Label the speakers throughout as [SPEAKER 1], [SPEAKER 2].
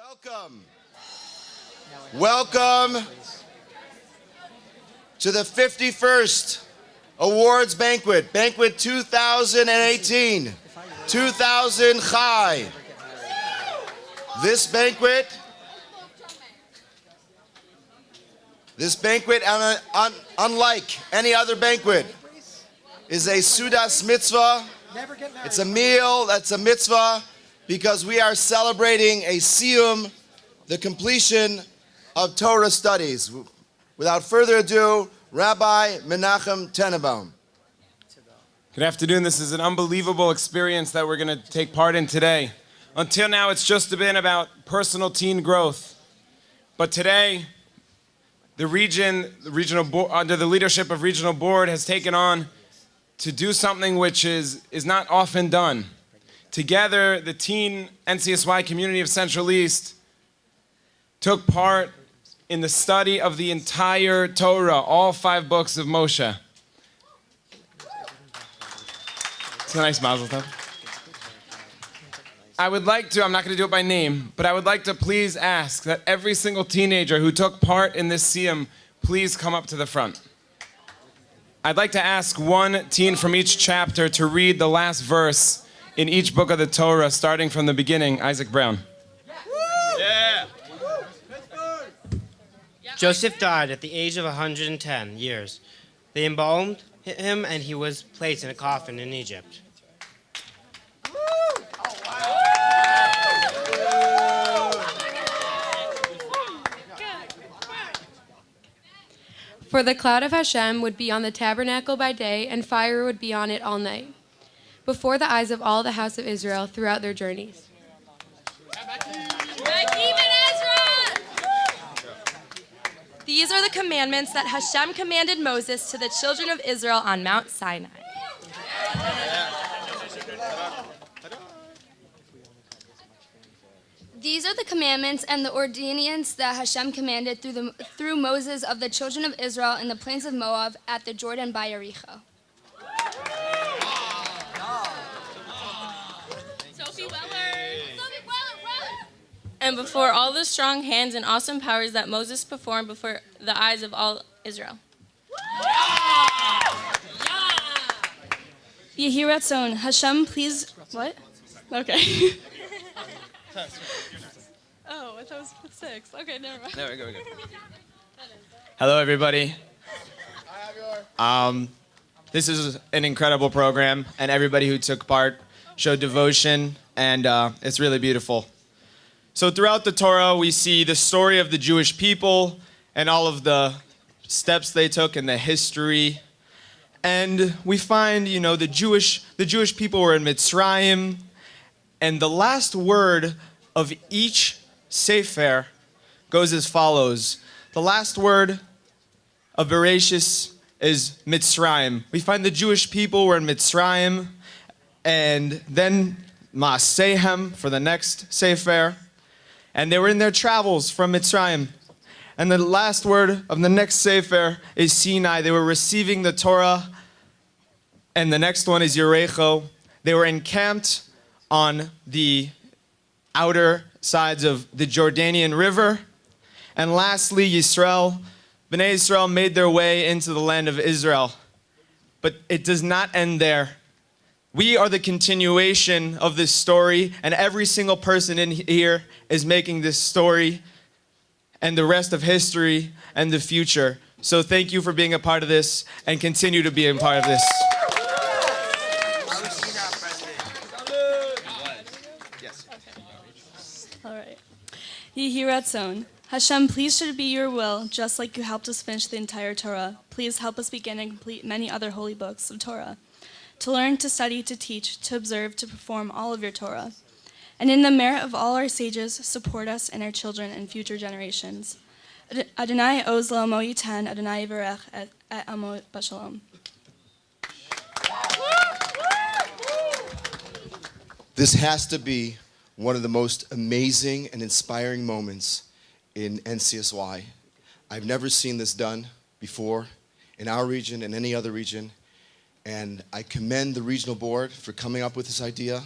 [SPEAKER 1] Welcome. Welcome to the 51st Awards Banquet, Banquet 2018, 2000 Chai. This banquet, unlike any other banquet, is a Sudas mitzvah. It's a meal that's a mitzvah because we are celebrating a siyum, the completion of Torah studies. Without further ado, Rabbi Menachem Tenenbaum.
[SPEAKER 2] Good afternoon. This is an unbelievable experience that we're going to take part in today. Until now, it's just been about personal teen growth. But today, the regional board, under the leadership of regional board, has taken on to do something which is not often done. Together, the teen NCSY community of Central East took part in the study of the entire Torah, all 5 books of Moshe. It's a nice mazel tov. I'm not going to do it by name, but I would like to please ask that every single teenager who took part in this siyum, please come up to the front. I'd like to ask one teen from each chapter to read the last verse in each book of the Torah, starting from the beginning. Isaac Brown.
[SPEAKER 3] Yeah. Joseph died at the age of 110 years. They embalmed him and he was placed in a coffin in Egypt.
[SPEAKER 4] For the cloud of Hashem would be on the tabernacle by day, and fire would be on it all night, before the eyes of all the house of Israel throughout their journeys.
[SPEAKER 5] These are the commandments that Hashem commanded Moses to the children of Israel on Mount Sinai.
[SPEAKER 6] These are the commandments and the ordinances that Hashem commanded through Moses of the children of Israel in the plains of Moab at the Jordan by Jericho.
[SPEAKER 5] And before all the strong hands and awesome powers that Moses performed before the eyes of all Israel.
[SPEAKER 7] Yehiratzon, Hashem, please. What? Okay. Oh, I thought it was 6. Okay, never mind.
[SPEAKER 8] There we go. Hello, everybody. This is an incredible program, and everybody who took part showed devotion, and it's really beautiful. So throughout the Torah, we see the story of the Jewish people and all of the steps they took and the history. And we find, the Jewish people were in Mitzrayim, and the last word of each Sefer goes as follows. The last word of Bereshis is Mitzrayim. We find the Jewish people were in Mitzrayim, and then Ma'asehem for the next Sefer, and they were in their travels from Mitzrayim. And the last word of the next Sefer is Sinai. They were receiving the Torah, and the next one is Yericho. They were encamped on the outer sides of the Jordanian River. And lastly, Bnei Yisrael made their way into the land of Israel. But it does not end there. We are the continuation of this story, and every single person in here is making this story and the rest of history and the future. So thank you for being a part of this, and continue to be a part of this.
[SPEAKER 7] All right. Yehiratzon, Hashem, please should it be your will, just like you helped us finish the entire Torah. Please help us begin and complete many other holy books of Torah. To learn, to study, to teach, to observe, to perform all of your Torah. And in the merit of all our sages, support us and our children and future generations. Adonai oz la'amo yitan, Adonai yivarech et amo b'shalom.
[SPEAKER 1] This has to be one of the most amazing and inspiring moments in NCSY. I've never seen this done before in our region and any other region. And I commend the regional board for coming up with this idea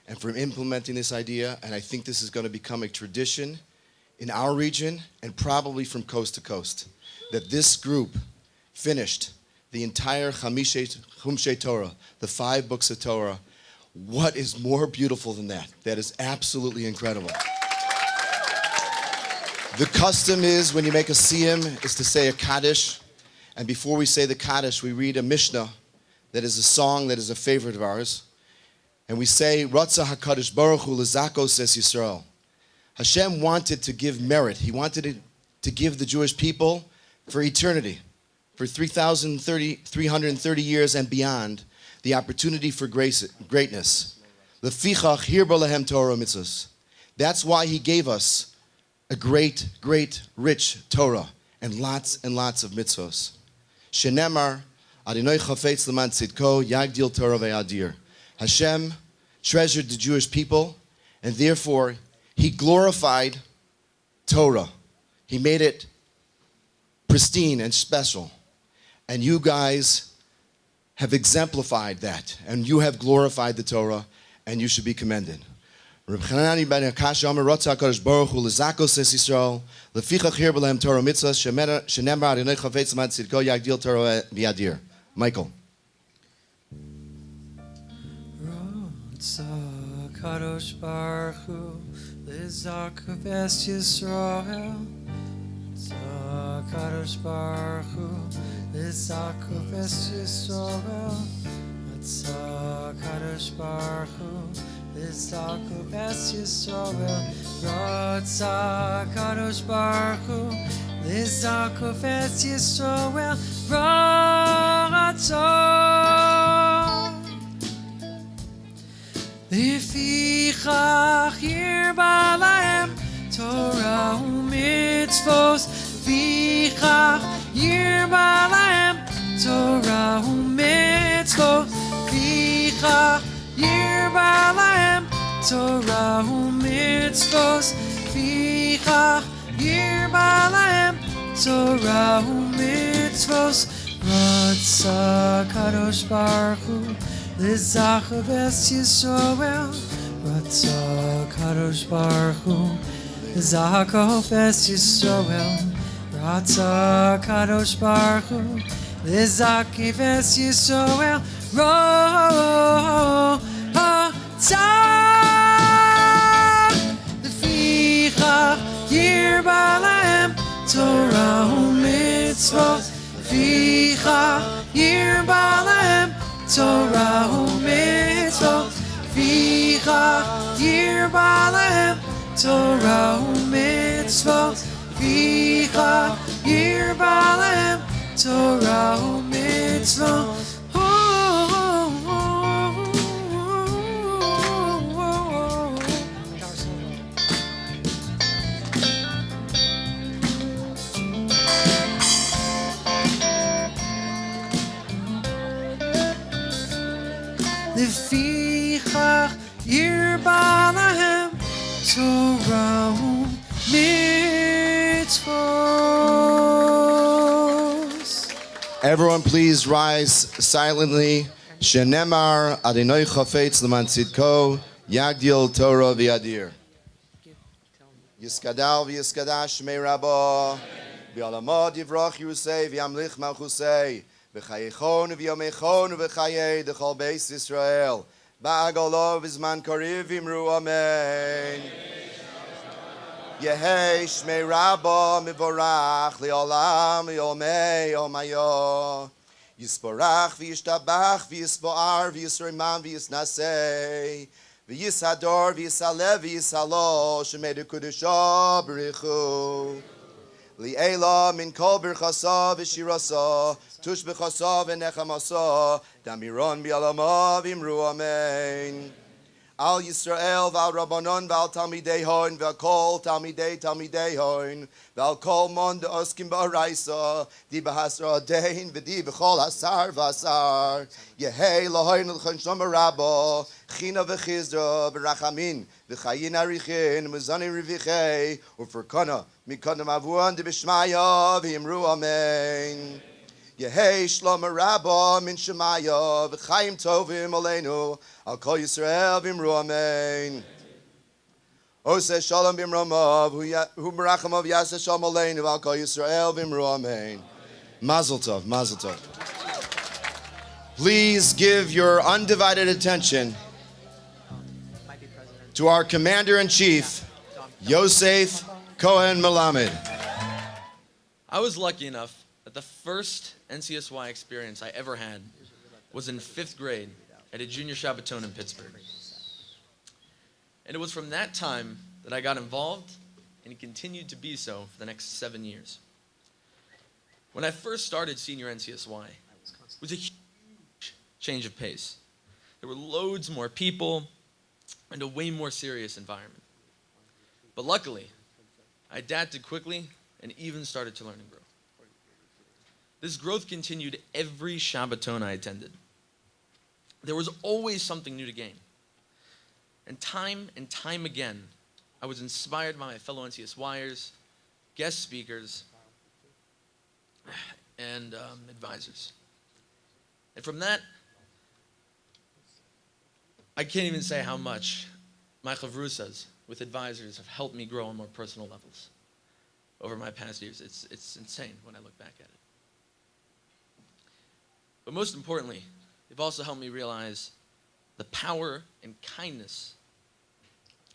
[SPEAKER 1] and for implementing this idea. And I think this is going to become a tradition in our region and probably from coast to coast, that this group finished the entire Chumshei Torah, the 5 books of Torah. What is more beautiful than that? That is absolutely incredible. The custom is, when you make a siyum, is to say a Cottage. And before we say the Cottage, we read a Mishnah that is a song that is a favorite of ours. And we say, Ratza HaKadosh Baruch Hu L'Zakos Es Yisrael. Hashem wanted to give merit. He wanted to give the Jewish people for eternity, for 330 years and beyond, the opportunity for greatness. Lefichach hirba lahem Torah mitzvos. That's why he gave us a great, rich Torah and lots of mitzvos. Shenemar, Adonai chafetz leman tzidko, yagdil Torah ve'adir. Hashem treasured the Jewish people, and therefore he glorified Torah. He made it pristine and special. And you guys have exemplified that, and you have glorified the Torah, and you should be commended. Reb Chanani ben Akash Omer Rotza HaKadosh Baruch Hu L'Zakos Es Yisrael Lefichach hirba lahem Torah mitzvos shenemar Adonai chafetz leman tzidko yagdil Torah v'yadir. Michael.
[SPEAKER 9] Rotza HaKadosh Baruch Hu L'Zakos Es Yisrael Rotza HaKadosh Baruch Hu L'Zakos Es Yisrael Rotza HaKadosh Baruch Hu L'Zakos Es Yisrael Rotza HaKadosh Baruch Hu L'Zakos Es Yisrael Rotza Lefichach hirba lahem Torah u'mitzvos Lefichach hirba lahem Torah u'mitzvos Lefichach hirba lahem Torah u'mitzvos Lefichach hirba lahem Torah u'mitzvos Ratza Kadosh Baruch Hu L'Zachov Es Yisrael Ratza Kadosh Baruch Hu L'Zachov Es Yisrael Ratza Kadosh Baruch Hu L'Zachov Es Yisrael Ratza Lefichach hirba lahem Torah u'mitzvos Lefichach hirba lahem Torah u'mitzvot Lefichach hirba lahem Torah u'mitzvot Lefichach hirba lahem Torah u'mitzvot Lefichach hirba lahem Torah u'mitzvos.
[SPEAKER 1] Everyone please rise silently. Shenemar Adonai chafetz leman tzidko yagdil Torah v'yadir. Yiskadal v'yiskadash shmei Rabbo v'alamod yivrach Yusei v'yamlich malchusei v'chayechon v'yomechon v'chayei d'chol beis Yisrael ba'agolov v'zman kariv imru amen. Yehei shmei Rabbo mivorach li'olam li'omei omayo Yisporach v'yishtabach v'yispoar v'yisriman v'yisnasei v'yisador v'yisalev v'yisalo shemei d'kudusho b'richu li'ela min kol birchasa v'shirasa tush b'chasa v'nechamasa damiron b'yalama v'imru amen. Al Yisrael v'al Rabbanon v'al Talmidei Hoin v'al kol Talmidei Hoin v'al kol mon de'oskim ba'araisa di b'hasra dein v'di b'chol hasar v'asar yehei lahoin l'chon shom rabbo china v'chizdra v'rachamin v'chayin arichin muzani rivichei u'ferkana mikodem avuan de b'shmaya v'imru amen. Yehei Shlom Rabba Min Shemaya V'chaim Tovim Aleinu Al Kol Yisrael V'imru Amen. Oseh Shalom B'imromav Hu Merachamav Yaseh Shalom Aleinu Al Kol Yisrael V'imru Amen. Mazel Tov, Mazel Tov. Please give your undivided attention to our Commander-in-Chief, Yosef Cohen Melamed.
[SPEAKER 10] I was lucky enough that the first NCSY experience I ever had was in 5th grade at a junior Shabbaton in Pittsburgh. And it was from that time that I got involved and continued to be so for the next 7 years. When I first started senior NCSY, it was a huge change of pace. There were loads more people and a way more serious environment. But luckily, I adapted quickly and even started to learn and grow. This growth continued every Shabbaton I attended. There was always something new to gain. And time again, I was inspired by my fellow NCSYers, guest speakers, and advisors. And from that, I can't even say how much my chavrusas with advisors have helped me grow on more personal levels over my past years. It's insane when I look back at it. But most importantly, they've also helped me realize the power and kindness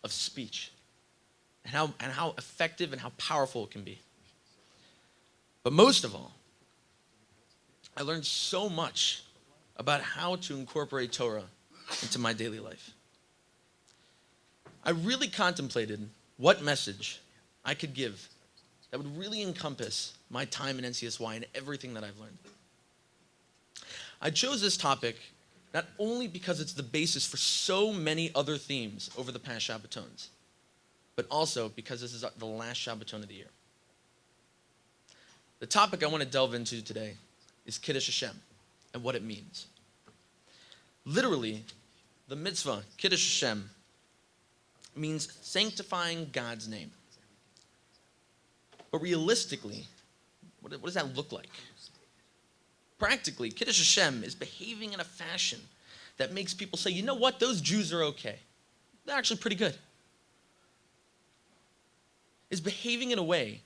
[SPEAKER 10] of speech and how effective and how powerful it can be. But most of all, I learned so much about how to incorporate Torah into my daily life. I really contemplated what message I could give that would really encompass my time in NCSY and everything that I've learned. I chose this topic not only because it's the basis for so many other themes over the past Shabbatons, but also because this is the last Shabbaton of the year. The topic I want to delve into today is Kiddush Hashem and what it means. Literally, the mitzvah, Kiddush Hashem, means sanctifying God's name. But realistically, what does that look like? Practically, Kiddush Hashem is behaving in a fashion that makes people say, you know what, those Jews are okay. They're actually pretty good. Is behaving in a way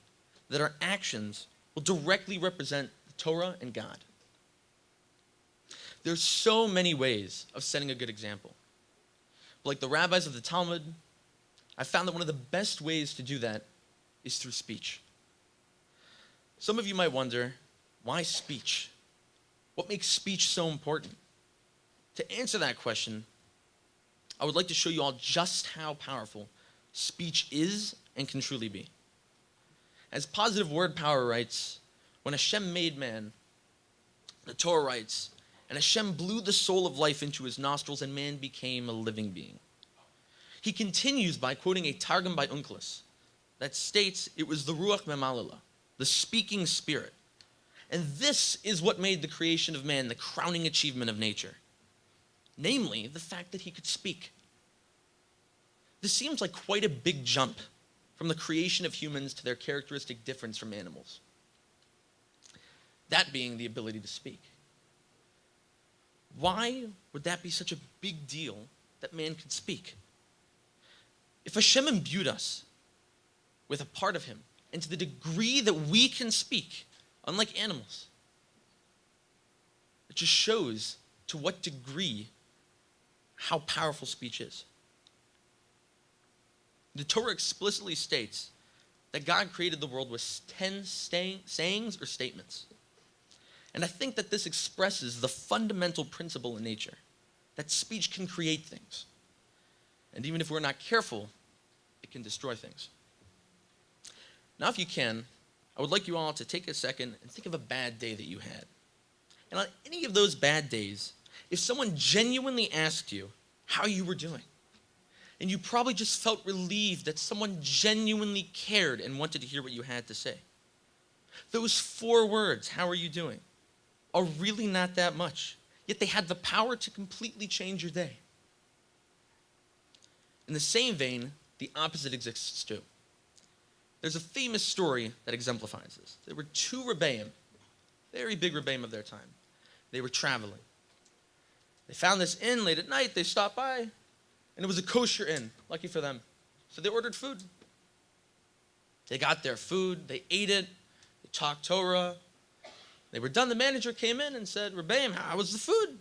[SPEAKER 10] that our actions will directly represent the Torah and God. There's so many ways of setting a good example. Like the rabbis of the Talmud, I found that one of the best ways to do that is through speech. Some of you might wonder, why speech? What makes speech so important? To answer that question, I would like to show you all just how powerful speech is and can truly be. As Positive Word Power writes, when Hashem made man, the Torah writes, and Hashem blew the soul of life into his nostrils and man became a living being. He continues by quoting a Targum by Unclus that states it was the Ruach Memalala, the speaking spirit. And this is what made the creation of man the crowning achievement of nature. Namely, the fact that he could speak. This seems like quite a big jump from the creation of humans to their characteristic difference from animals. That being the ability to speak. Why would that be such a big deal that man could speak? If Hashem imbued us with a part of him, and to the degree that we can speak, unlike animals, it just shows to what degree how powerful speech is. The Torah explicitly states that God created the world with 10 sayings or statements. And I think that this expresses the fundamental principle in nature, that speech can create things. And even if we're not careful, it can destroy things. Now, if you can, I would like you all to take a second and think of a bad day that you had. And on any of those bad days, if someone genuinely asked you how you were doing, and you probably just felt relieved that someone genuinely cared and wanted to hear what you had to say. Those 4 words, how are you doing, are really not that much, yet they had the power to completely change your day. In the same vein, the opposite exists too. There's a famous story that exemplifies this. There were 2 rebbeim very big rebbeim of their time. They were traveling. They found this inn late at night. They stopped by, and it was a kosher inn. Lucky for them. So they ordered food. They got their food. They ate it. They talked Torah. They were done. The manager came in and said, "Rebbeim, how was the food?"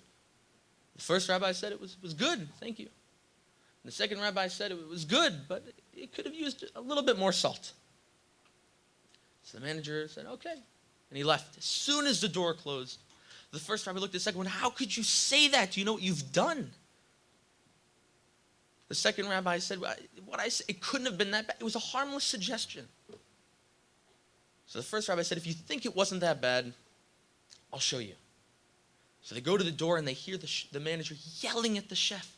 [SPEAKER 10] The first rabbi said it was good, thank you. And the second rabbi said it was good, but it could have used a little bit more salt. So the manager said, "Okay." And he left. As soon as the door closed, the first rabbi looked at the second one. "How could you say that? Do you know what you've done?" The second rabbi said, "What I said, it couldn't have been that bad. It was a harmless suggestion." So the first rabbi said, "If you think it wasn't that bad, I'll show you." So they go to the door and they hear the manager yelling at the chef.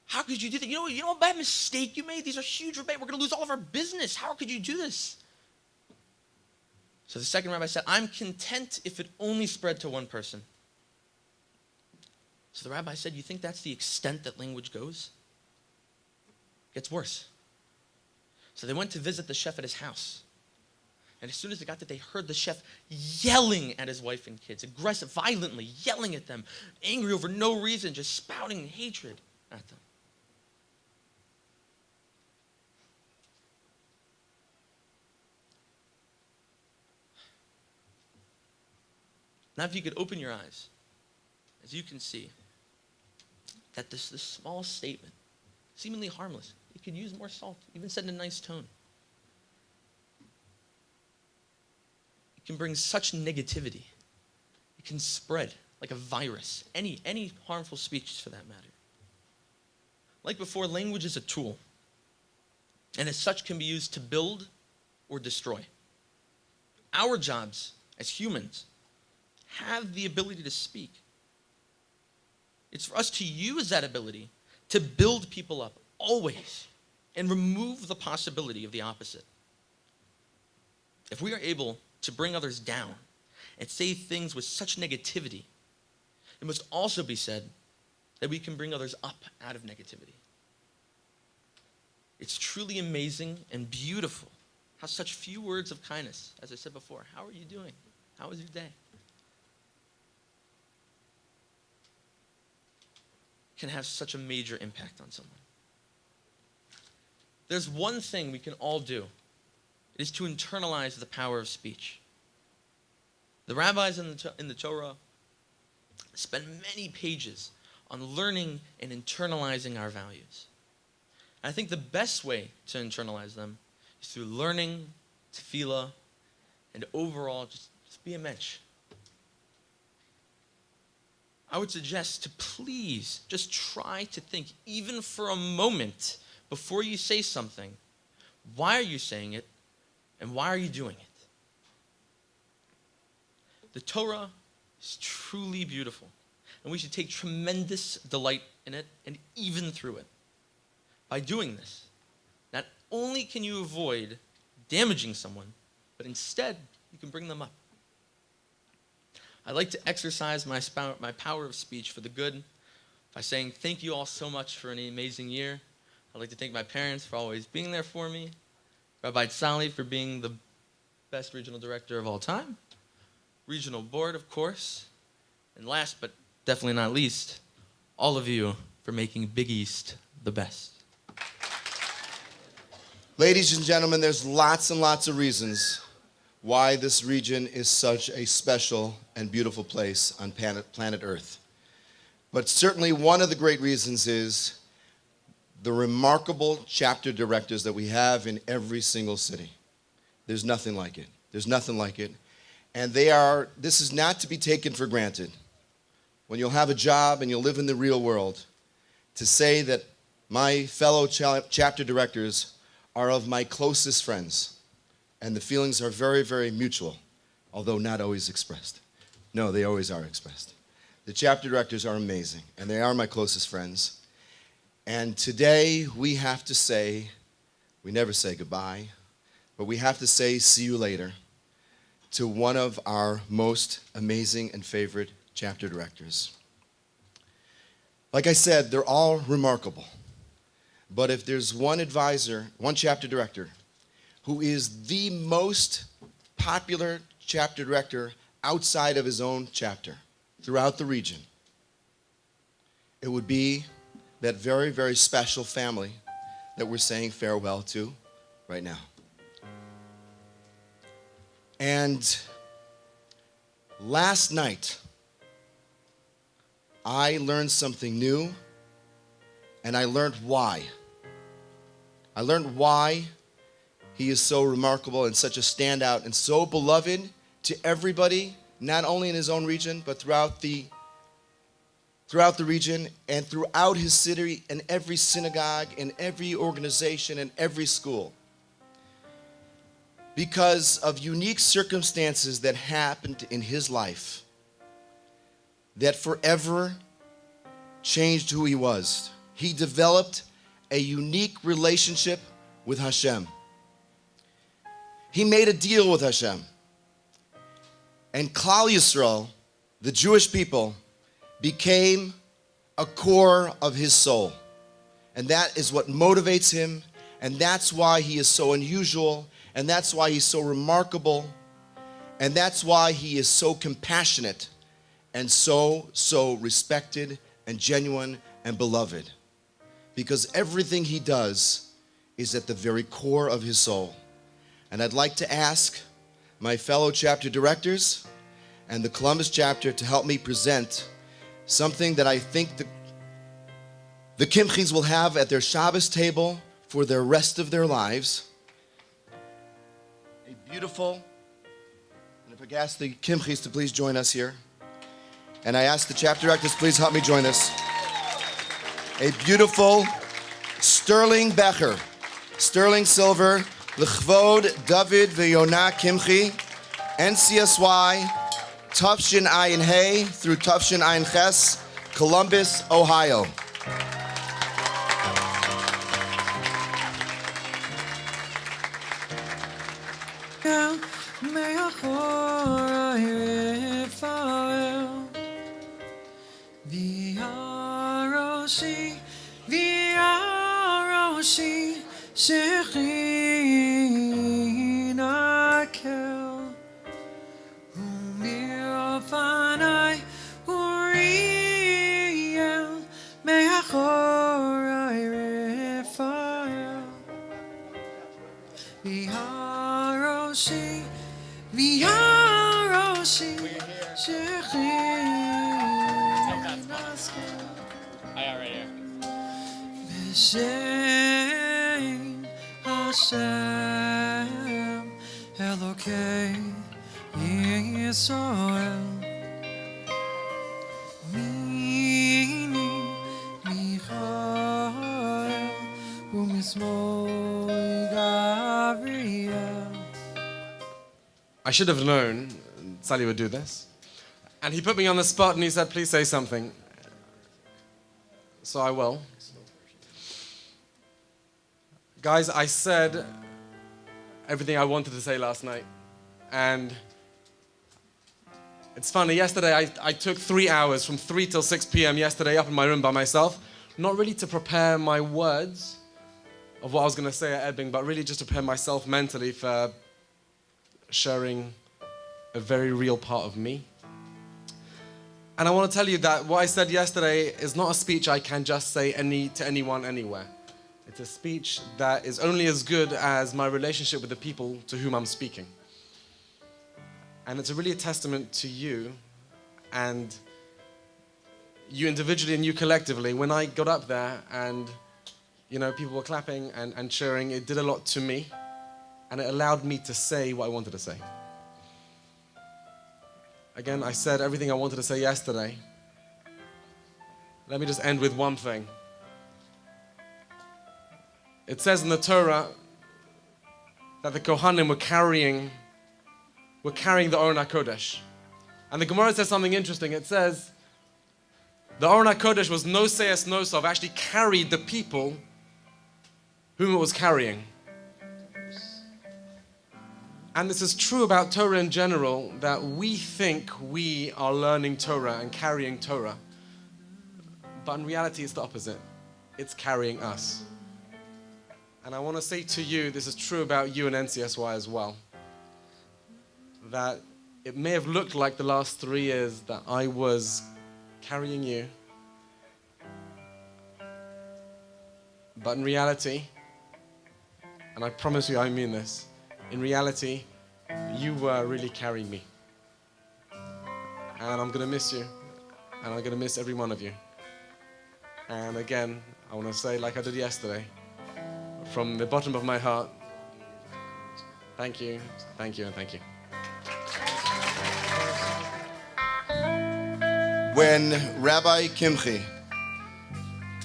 [SPEAKER 10] "How could you do that? You know what bad mistake you made? These are huge rebbeim. We're going to lose all of our business. How could you do this?" So the second rabbi said, "I'm content if it only spread to one person." So the rabbi said, "You think that's the extent that language goes?" It gets worse. So they went to visit the chef at his house. And as soon as they got there, they heard the chef yelling at his wife and kids, aggressive, violently yelling at them, angry over no reason, just spouting hatred at them. Now if you could open your eyes, as you can see, that this small statement, seemingly harmless, it could use more salt, even said in a nice tone. It can bring such negativity. It can spread like a virus, any harmful speech for that matter. Like before, language is a tool, and as such can be used to build or destroy. Our jobs as humans have the ability to speak. It's for us to use that ability to build people up, always, and remove the possibility of the opposite. If we are able to bring others down and say things with such negativity, it must also be said that we can bring others up out of negativity. It's truly amazing and beautiful how such few words of kindness, as I said before, how are you doing? How was your day? Can have such a major impact on someone. There's one thing we can all do. It is to internalize the power of speech. The rabbis in the Torah spend many pages on learning and internalizing our values. And I think the best way to internalize them is through learning, tefillah, and overall just be a mensch. I would suggest to please just try to think, even for a moment, before you say something, why are you saying it, and why are you doing it? The Torah is truly beautiful, and we should take tremendous delight in it, and even through it. By doing this, not only can you avoid damaging someone, but instead, you can bring them up. I'd like to exercise my power of speech for the good by saying thank you all so much for an amazing year. I'd like to thank my parents for always being there for me, Rabbi Tzali for being the best regional director of all time, regional board, of course, and last but definitely not least, all of you for making Big East the best.
[SPEAKER 1] Ladies and gentlemen, there's lots and lots of reasons why this region is such a special and beautiful place on planet Earth. But certainly one of the great reasons is the remarkable chapter directors that we have in every single city. There's nothing like it. There's nothing like it. And this is not to be taken for granted. When you'll have a job and you'll live in the real world, to say that my fellow chapter directors are of my closest friends, and the feelings are very, very mutual, although not always expressed. No, they always are expressed. The chapter directors are amazing, and they are my closest friends. And today we have to say, we never say goodbye, but we have to say see you later to one of our most amazing and favorite chapter directors. Like I said, they're all remarkable. But if there's one advisor, one chapter director, who is the most popular chapter director outside of his own chapter throughout the region, it would be that very, very special family that we're saying farewell to right now. And last night, I learned something new, and I learned why. I learned why he is so remarkable and such a standout and so beloved to everybody, not only in his own region, but throughout the region and throughout his city and every synagogue and every organization and every school. Because of unique circumstances that happened in his life that forever changed who he was. He developed a unique relationship with Hashem. He made a deal with Hashem. And Klal Yisrael, the Jewish people, became a core of his soul. And that is what motivates him, and that's why he is so unusual, and that's why he's so remarkable, and that's why he is so compassionate and so respected and genuine and beloved. Because everything he does is at the very core of his soul. And I'd like to ask my fellow chapter directors and the Columbus chapter to help me present something that I think the Kimchis will have at their Shabbos table for the rest of their lives. A beautiful, and if I could ask the Kimchis to please join us here. And I ask the chapter directors, please help me join us. A beautiful sterling becher, sterling silver, L'chvod David v'Yonah Kimchi, NCSY, Tufshin Ayin Hey through Tufshin Ayin Ches, Columbus, Ohio.
[SPEAKER 11] I should have known Sally would do this. And he put me on the spot and he said, please say something. So I will. Guys, I said everything I wanted to say last night. And it's funny, yesterday I took 3 hours from 3 till 6 p.m. yesterday up in my room by myself, not really to prepare my words of what I was going to say at Ebbing, but really just to prepare myself mentally for sharing a very real part of me. And I want to tell you that what I said yesterday is not a speech I can just say to anyone, anywhere. It's a speech that is only as good as my relationship with the people to whom I'm speaking. And it's really a testament to you, and you individually and you collectively. When I got up there and, people were clapping and cheering, it did a lot to me, and it allowed me to say what I wanted to say. Again, I said everything I wanted to say yesterday. Let me just end with one thing. It says in the Torah that the Kohanim were carrying the Aron HaKodesh. And the Gemara says something interesting. It says the Aron HaKodesh was no sayas no sov, actually carried the people whom it was carrying. And this is true about Torah in general, that we think we are learning Torah and carrying Torah. But in reality, it's the opposite. It's carrying us. And I want to say to you, this is true about you and NCSY as well, that it may have looked like the last 3 years that I was carrying you. But in reality, and I promise you I mean this, in reality, you were really carrying me. And I'm going to miss you. And I'm going to miss every one of you. And again, I want to say, like I did yesterday, from the bottom of my heart, thank you, thank you, and thank you.
[SPEAKER 1] When Rabbi Kimchi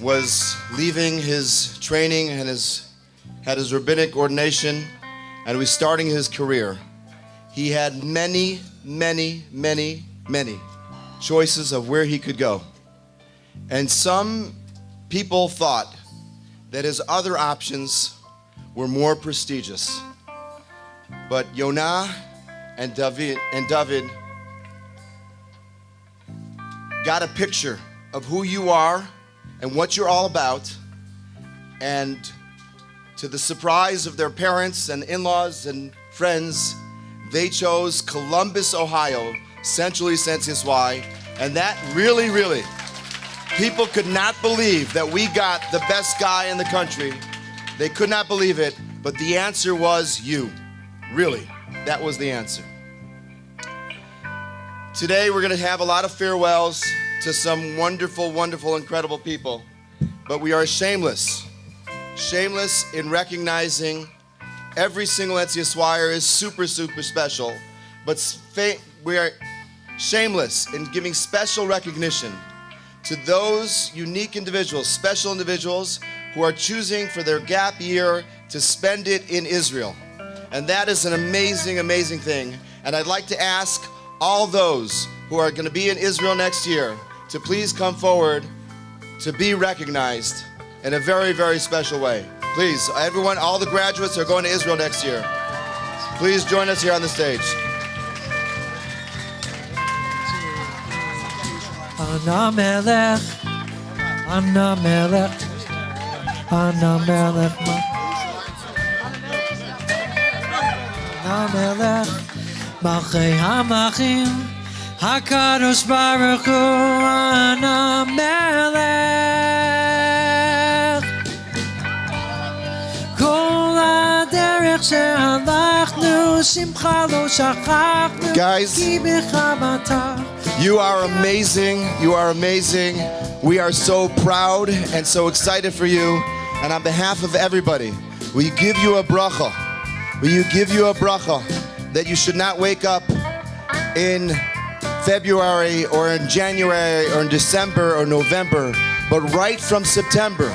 [SPEAKER 1] was leaving his training and had his rabbinic ordination and was starting his career, he had many choices of where he could go. And some people thought that his other options were more prestigious. But Yonah and David got a picture of who you are and what you're all about. And to the surprise of their parents and in-laws and friends, they chose Columbus, Ohio, centrally Cincinnati, and that really, people could not believe that we got the best guy in the country. They could not believe it, but the answer was you. Really, that was the answer. Today we're going to have a lot of farewells to some wonderful, incredible people, but we are shameless in recognizing every single NCSYer is super special, but we are shameless in giving special recognition to those unique individuals, special individuals who are choosing for their gap year to spend it in Israel. And that is an amazing thing. And I'd like to ask all those who are going to be in Israel next year to please come forward to be recognized in a very special way. Please, everyone, all the graduates are going to Israel next year. Please join us here on the stage.
[SPEAKER 9] Ana melech, Ana melech, Ana melech, Ana melech, Malchei HaMelechim, HaKadosh Baruch Hu, Ana melech. Kol haderech shehalachnu, Simcha lo shachachnu,
[SPEAKER 1] Guys,
[SPEAKER 9] Ki becha batach.
[SPEAKER 1] you are amazing. You are amazing. We are so proud and so excited for you. And on behalf of everybody, we give you a bracha. We give you a bracha that you should not wake up in February or in January or in December or November, but right from September,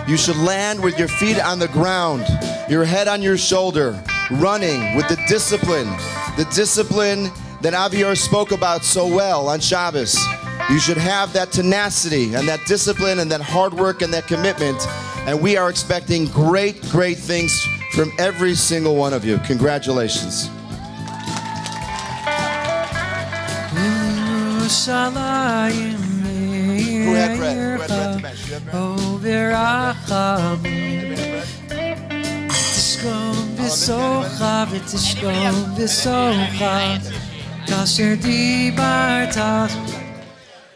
[SPEAKER 1] you should land with your feet on the ground, your head on your shoulder, running with the discipline that Avior spoke about so well on Shabbos. You should have that tenacity and that discipline and that hard work and that commitment. And we are expecting great things from every single one of you. Congratulations. Who had bread? Who had bread to bench? You had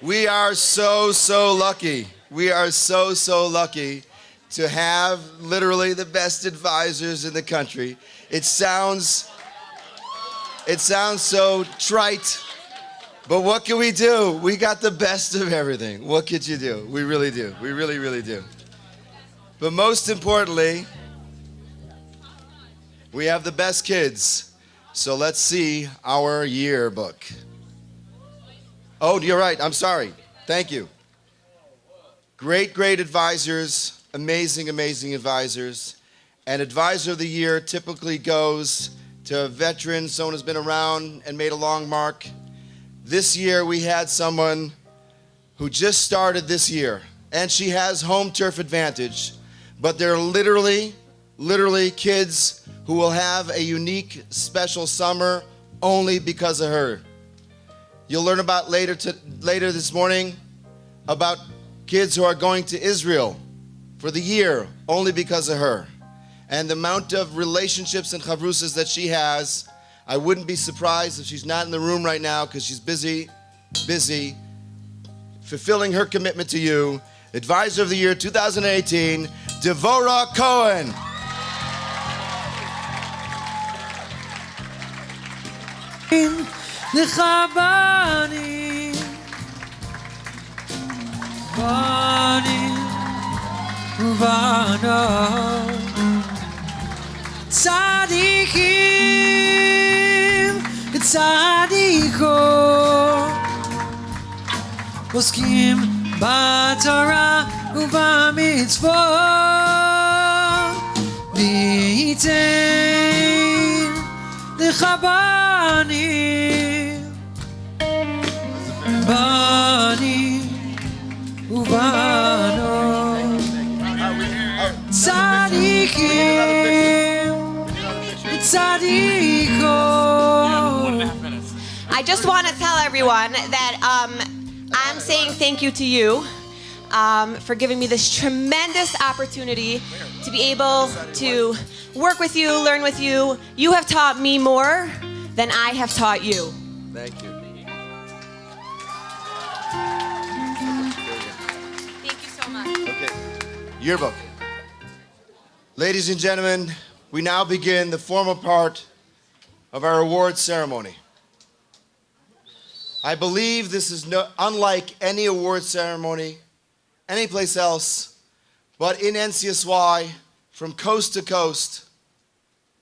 [SPEAKER 1] We are so lucky. We are so lucky to have literally the best advisors in the country. It sounds so trite, but what can we do? We got the best of everything. What could you do? We really do. We really do. But most importantly, we have the best kids. So let's see our yearbook. Oh, you're right. I'm sorry. Thank you. Great advisors. Amazing advisors. And advisor of the year typically goes to a veteran, someone who's been around and made a long mark. This year we had someone who just started this year, and she has home turf advantage, but they're literally kids who will have a unique, special summer only because of her. You'll learn about later this morning about kids who are going to Israel for the year only because of her. And the amount of relationships and chavrusas that she has, I wouldn't be surprised if she's not in the room right now because she's busy fulfilling her commitment to you. Advisor of the Year 2018, Devorah Cohen.
[SPEAKER 9] לך בנים, בנים ובנות, צדיקים וצדיקות, עוסקים בתורה ובמצוות, וייתן לך בנים, בנים ובנות, צדיקים וצדיקות.
[SPEAKER 12] I just want to tell everyone that I'm saying thank you to you for giving me this tremendous opportunity to be able to work with you, learn with you. You have taught me more than I have taught you.
[SPEAKER 1] Thank you.
[SPEAKER 12] Thank you so much.
[SPEAKER 1] Okay. Yearbook. Ladies and gentlemen, we now begin the formal part of our awards ceremony. I believe this is unlike any award ceremony anyplace else, but in NCSY from coast to coast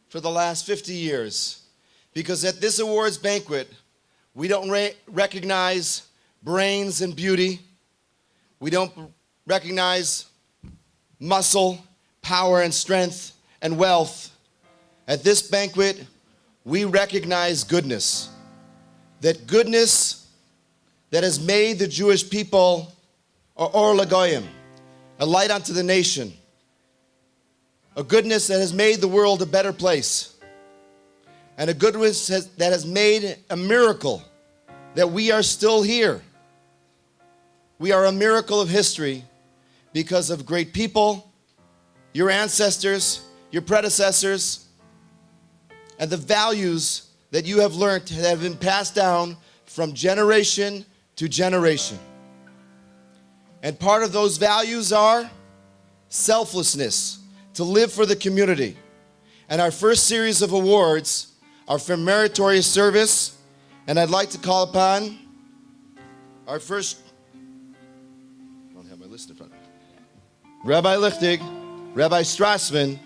[SPEAKER 1] for the last 50 years. Because at this awards banquet, we don't recognize brains and beauty. We don't recognize muscle, power and strength and wealth. At this banquet, we recognize goodness. That goodness that has made the Jewish people or Lagoyim, a light unto the nation. A goodness that has made the world a better place. And a goodness that has made a miracle that we are still here. We are a miracle of history because of great people, your ancestors, your predecessors, and the values that you have learned that have been passed down from generation to generation. And part of those values are selflessness, to live for the community. And our first series of awards are for meritorious service. And I'd like to call upon our first, I don't have my list in front of me, Rabbi Lichtig, Rabbi Strassman,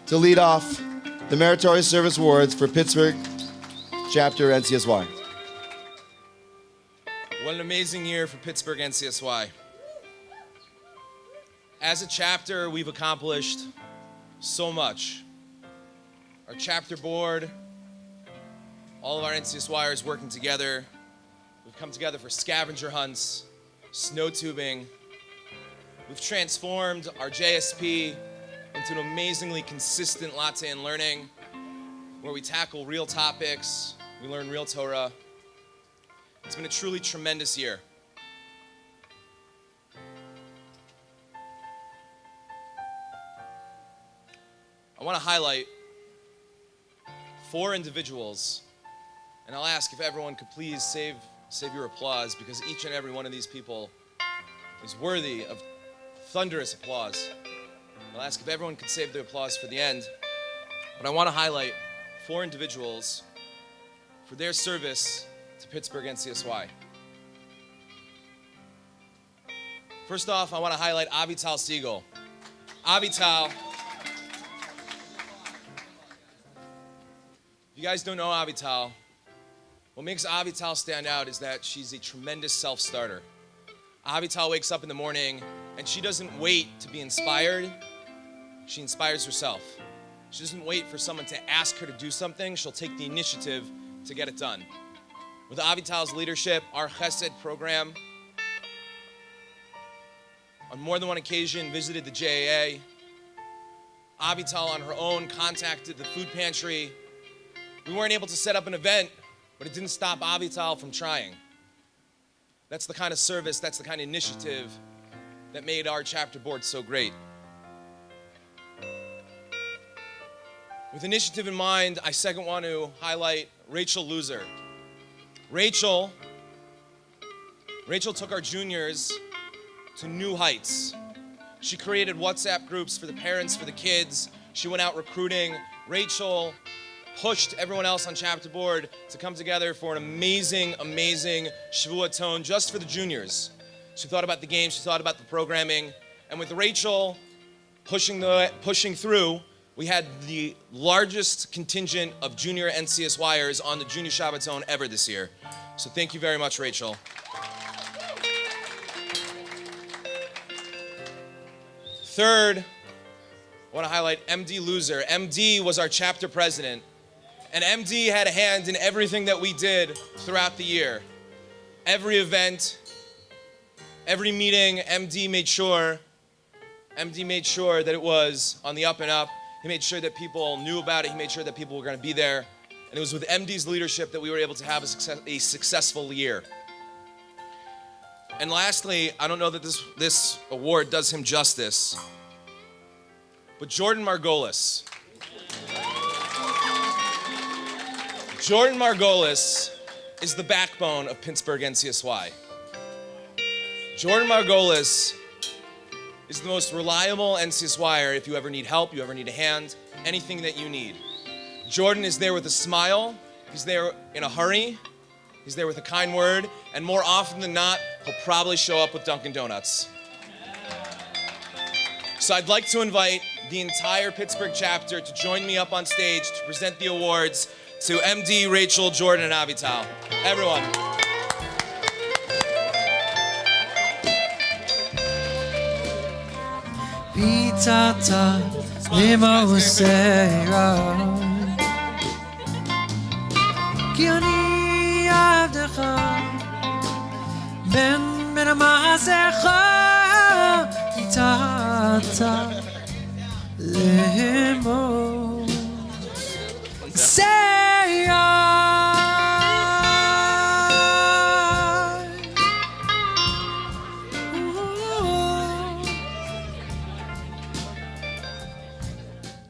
[SPEAKER 1] to lead off the Meritorious Service Awards for Pittsburgh Chapter NCSY.
[SPEAKER 2] What an amazing year for Pittsburgh NCSY. As a chapter, we've accomplished so much. Our chapter board, all of our NCSYers working together. We've come together for scavenger hunts, snow tubing. We've transformed our JSP into an amazingly consistent latte and learning where we tackle real topics, we learn real Torah. It's been a truly tremendous year. I want to highlight 4 individuals, and I'll ask if everyone could please save your applause, because each and every one of these people is worthy of thunderous applause. I'll ask if everyone could save their applause for the end, but I want to highlight 4 individuals for their service to Pittsburgh NCSY. First off, I want to highlight Avital Siegel. Avital. If you guys don't know Avital, what makes Avital stand out is that she's a tremendous self-starter. Avital wakes up in the morning and she doesn't wait to be inspired. She inspires herself. She doesn't wait for someone to ask her to do something. She'll take the initiative to get it done. With Avital's leadership, our Chesed program, on more than one occasion, visited the JAA. Avital on her own contacted the food pantry. We weren't able to set up an event, but it didn't stop Avital from trying. That's the kind of service, that's the kind of initiative that made our chapter board so great. With initiative in mind, I second want to highlight Rachel Loser. Rachel took our juniors to new heights. She created WhatsApp groups for the parents, for the kids. She went out recruiting. Rachel pushed everyone else on chapter board to come together for an amazing Shavuot just for the juniors. She thought about the game, she thought about the programming, and with Rachel pushing through, we had the largest contingent of junior NCSYers on the Junior Shabbaton ever this year. So thank you very much, Rachel. Third, I want to highlight MD Loser. MD was our chapter president, and MD had a hand in everything that we did throughout the year. Every event, every meeting, MD made sure that it was on the up and up. He made sure that people knew about it. He made sure that people were going to be there. And it was with MD's leadership that we were able to have a successful year. And lastly, I don't know that this award does him justice, but Jordan Margolis. Jordan Margolis is the backbone of Pittsburgh NCSY. Jordan Margolis is the most reliable NCSYer if you ever need help, you ever need a hand, anything that you need. Jordan is there with a smile, he's there in a hurry, he's there with a kind word, and more often than not, he'll probably show up with Dunkin' Donuts. So I'd like to invite the entire Pittsburgh chapter to join me up on stage to present the awards to MD, Rachel, Jordan, and Avital. Everyone.
[SPEAKER 9] Pitata lima usera Ki ani avdecha Ben ma'asecha Pitata lima usera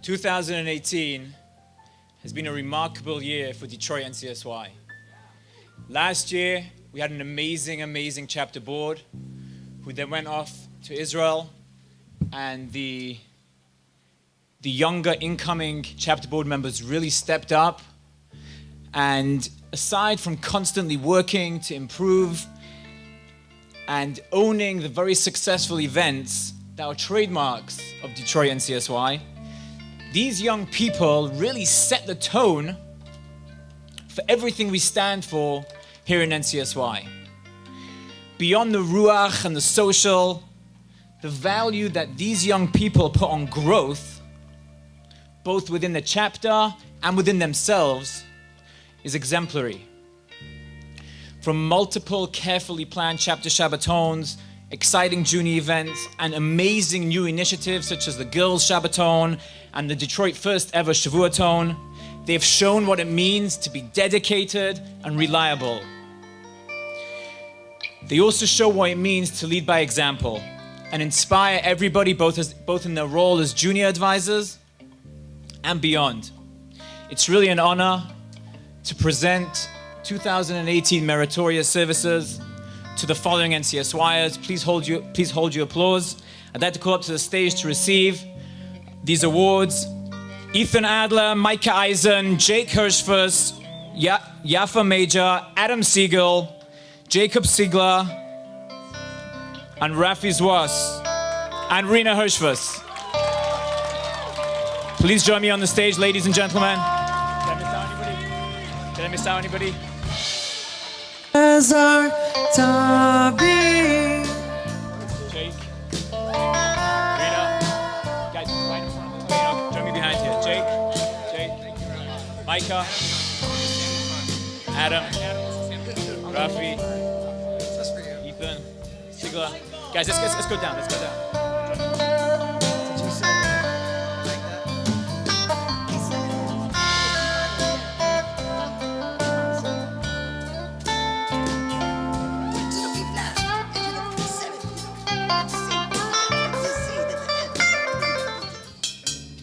[SPEAKER 13] 2018 has been a remarkable year for Detroit NCSY. Last year, we had an amazing chapter board who then went off to Israel, and the younger incoming chapter board members really stepped up. And aside from constantly working to improve and owning the very successful events that are trademarks of Detroit NCSY, these young people really set the tone for everything we stand for here in NCSY. Beyond the ruach and the social, the value that these young people put on growth, both within the chapter and within themselves, is exemplary. From multiple carefully planned chapter Shabbatons, exciting junior events, and amazing new initiatives such as the Girls Shabbaton and the Detroit first ever Shavuoton, they've shown what it means to be dedicated and reliable. They also show what it means to lead by example and inspire everybody both in their role as junior advisors and beyond. It's really an honor to present 2018 meritorious services to the following NCSYers. Please hold your applause. I'd like to call up to the stage to receive these awards: Ethan Adler, Micah Eisen, Jake Hirschfuss, Yafa Major, Adam Siegel, Jacob Siegler, and Rafi Zwas, and Rena Hirschfuss. Please join me on the stage, ladies and gentlemen. Did I miss out anybody?
[SPEAKER 9] Ezar Tabi
[SPEAKER 13] Jake, Rita, guys, right in front of the join me behind here. Jake, Micah, Adam, Rafi, Ethan, Sigla. Guys, let's go down.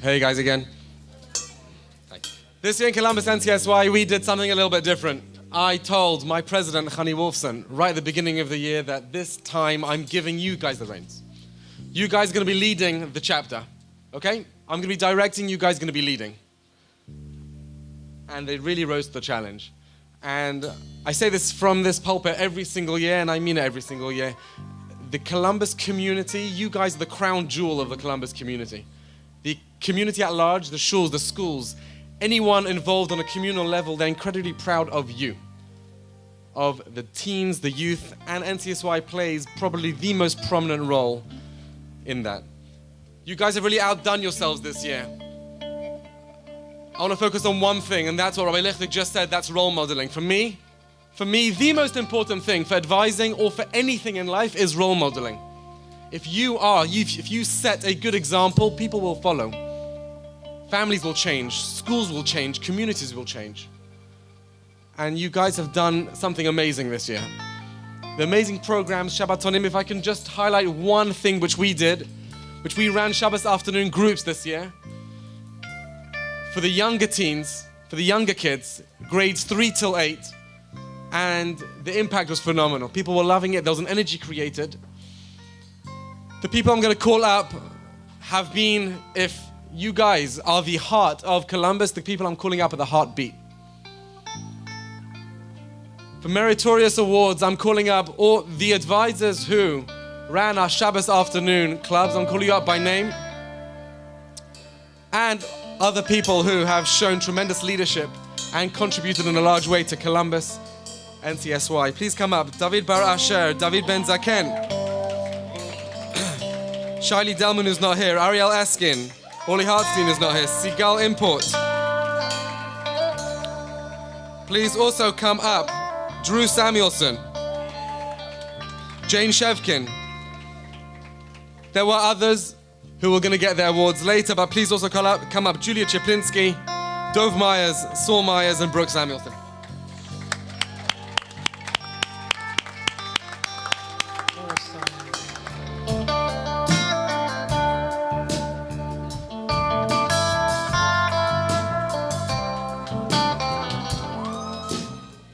[SPEAKER 11] Hey guys again. This year in Columbus NCSY, we did something a little bit different. I told my president, Chani Wolfson, right at the beginning of the year that this time I'm giving you guys the reins. You guys are going to be leading the chapter, okay? I'm going to be directing, you guys are going to be leading. And they really rose to the challenge. And I say this from this pulpit every single year, and I mean it every single year. The Columbus community, you guys are the crown jewel of the Columbus community. The community at large, the shuls, the schools, anyone involved on a communal level, they're incredibly proud of you, of the teens, the youth, and NCSY plays probably the most prominent role in that. You guys have really outdone yourselves this year. I want to focus on one thing, and that's what Rabbi Lichtig just said, that's role modeling. For me, the most important thing for advising or for anything in life is role modeling. If you set a good example, people will follow. Families will change, schools will change, communities will change. And you guys have done something amazing this year. The amazing programs, Shabbatonim, if I can just highlight one thing which we did, which we ran Shabbos afternoon groups this year. For the younger teens, for the younger kids, grades 3 till 8, and the impact was phenomenal. People were loving it. There was an energy created. The people I'm going to call up have been, if you guys are the heart of Columbus, the people I'm calling up are the heartbeat. For meritorious awards, I'm calling up all the advisors who ran our Shabbos afternoon clubs. I'm calling you up by name. And other people who have shown tremendous leadership and contributed in a large way to Columbus NCSY. Please come up. David Bar Asher, David Ben Zaken, Shiley Delman, who's not here, Ariel Eskin, Oli Hartstein is not here, Sigal Import. Please also come up. Drew Samuelson, Jane Shevkin. There were others who were going to get their awards later, but please also come up Julia Chaplinsky, Dove Myers, Saul Myers, and Brooke Samuelson.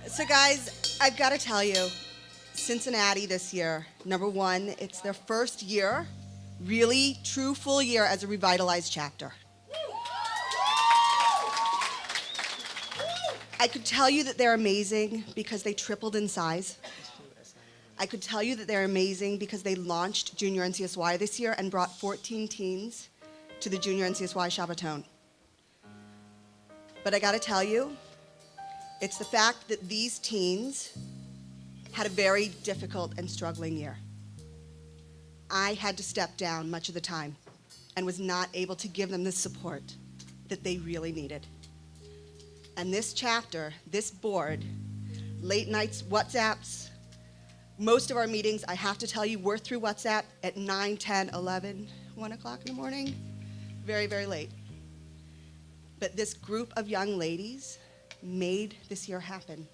[SPEAKER 14] So guys, I've got to tell you, Cincinnati this year, number one, it's their first year, really true full year as a revitalized chapter. I could tell you that they're amazing because they tripled in size. I could tell you that they're amazing because they launched Junior NCSY this year and brought 14 teens to the Junior NCSY Shabbaton. But I got to tell you, it's the fact that these teens had a very difficult and struggling year. I had to step down much of the time and was not able to give them the support that they really needed. And this chapter, this board, late nights, WhatsApps, most of our meetings, I have to tell you, were through WhatsApp at 9, 10, 11, 1 o'clock in the morning, very, very late. But this group of young ladies made this year happen.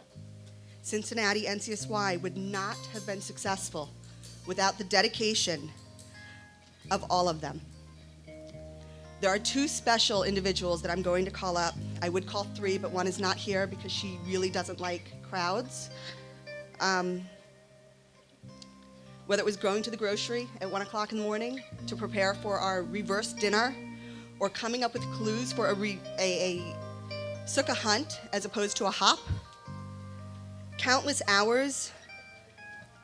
[SPEAKER 14] Cincinnati NCSY would not have been successful without the dedication of all of them. There are two special individuals that I'm going to call up. I would call three, but one is not here because she really doesn't like crowds. Whether it was going to the grocery at 1 o'clock in the morning to prepare for our reverse dinner, or coming up with clues for a sukkah hunt as opposed to a hop. Countless hours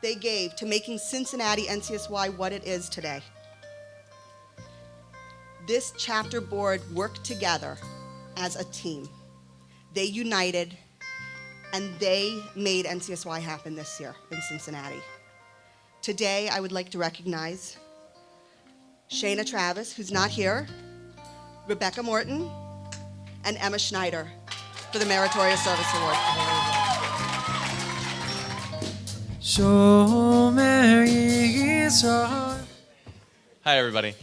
[SPEAKER 14] they gave to making Cincinnati NCSY what it is today. This chapter board worked together as a team. They united and they made NCSY happen this year in Cincinnati. Today, I would like to recognize Shayna Travis, who's not here, Rebecca Morton, and Emma Schneider for the Meritorious Service Award.
[SPEAKER 9] Shomer Yisrael.
[SPEAKER 10] Hi, everybody.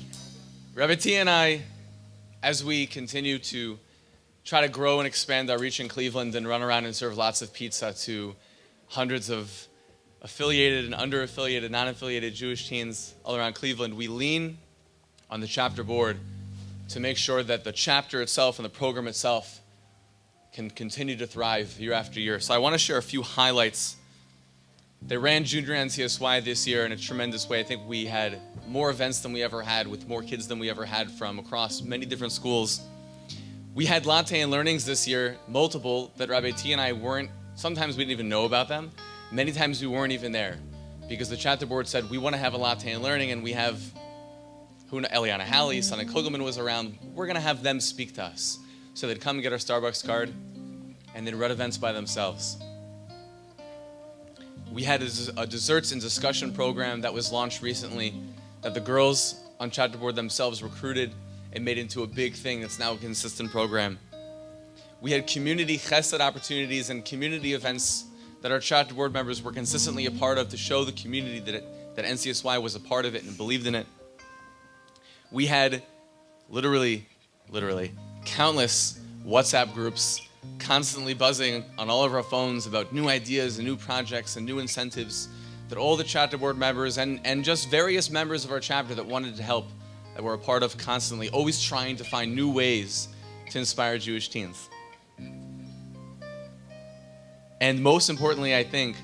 [SPEAKER 10] Rebbe T and I, as we continue to try to grow and expand our reach in Cleveland and run around and serve lots of pizza to hundreds of affiliated and under-affiliated, non-affiliated Jewish teens all around Cleveland, we lean on the chapter board to make sure that the chapter itself and the program itself can continue to thrive year after year. So I want to share a few highlights. They ran Junior NCSY this year in a tremendous way. I think we had more events than we ever had, with more kids than we ever had from across many different schools. We had latte and learnings this year, multiple, that Rabbi T and I weren't, sometimes we didn't even know about them. Many times we weren't even there because the chapter board said, we want to have a latte and learning, and we have Eliana Halley, Sonny Kugelman was around. We're going to have them speak to us. So they'd come and get our Starbucks card and then run events by themselves. We had a desserts and discussion program that was launched recently that the girls on chapter board themselves recruited and made into a big thing that's now a consistent program. We had community chesed opportunities and community events that our chapter board members were consistently a part of to show the community that NCSY was a part of it and believed in it. We had literally countless WhatsApp groups constantly buzzing on all of our phones about new ideas and new projects and new incentives that all the chapter board members and just various members of our chapter that wanted to help, that were a part of constantly, always trying to find new ways to inspire Jewish teens. And most importantly, I think,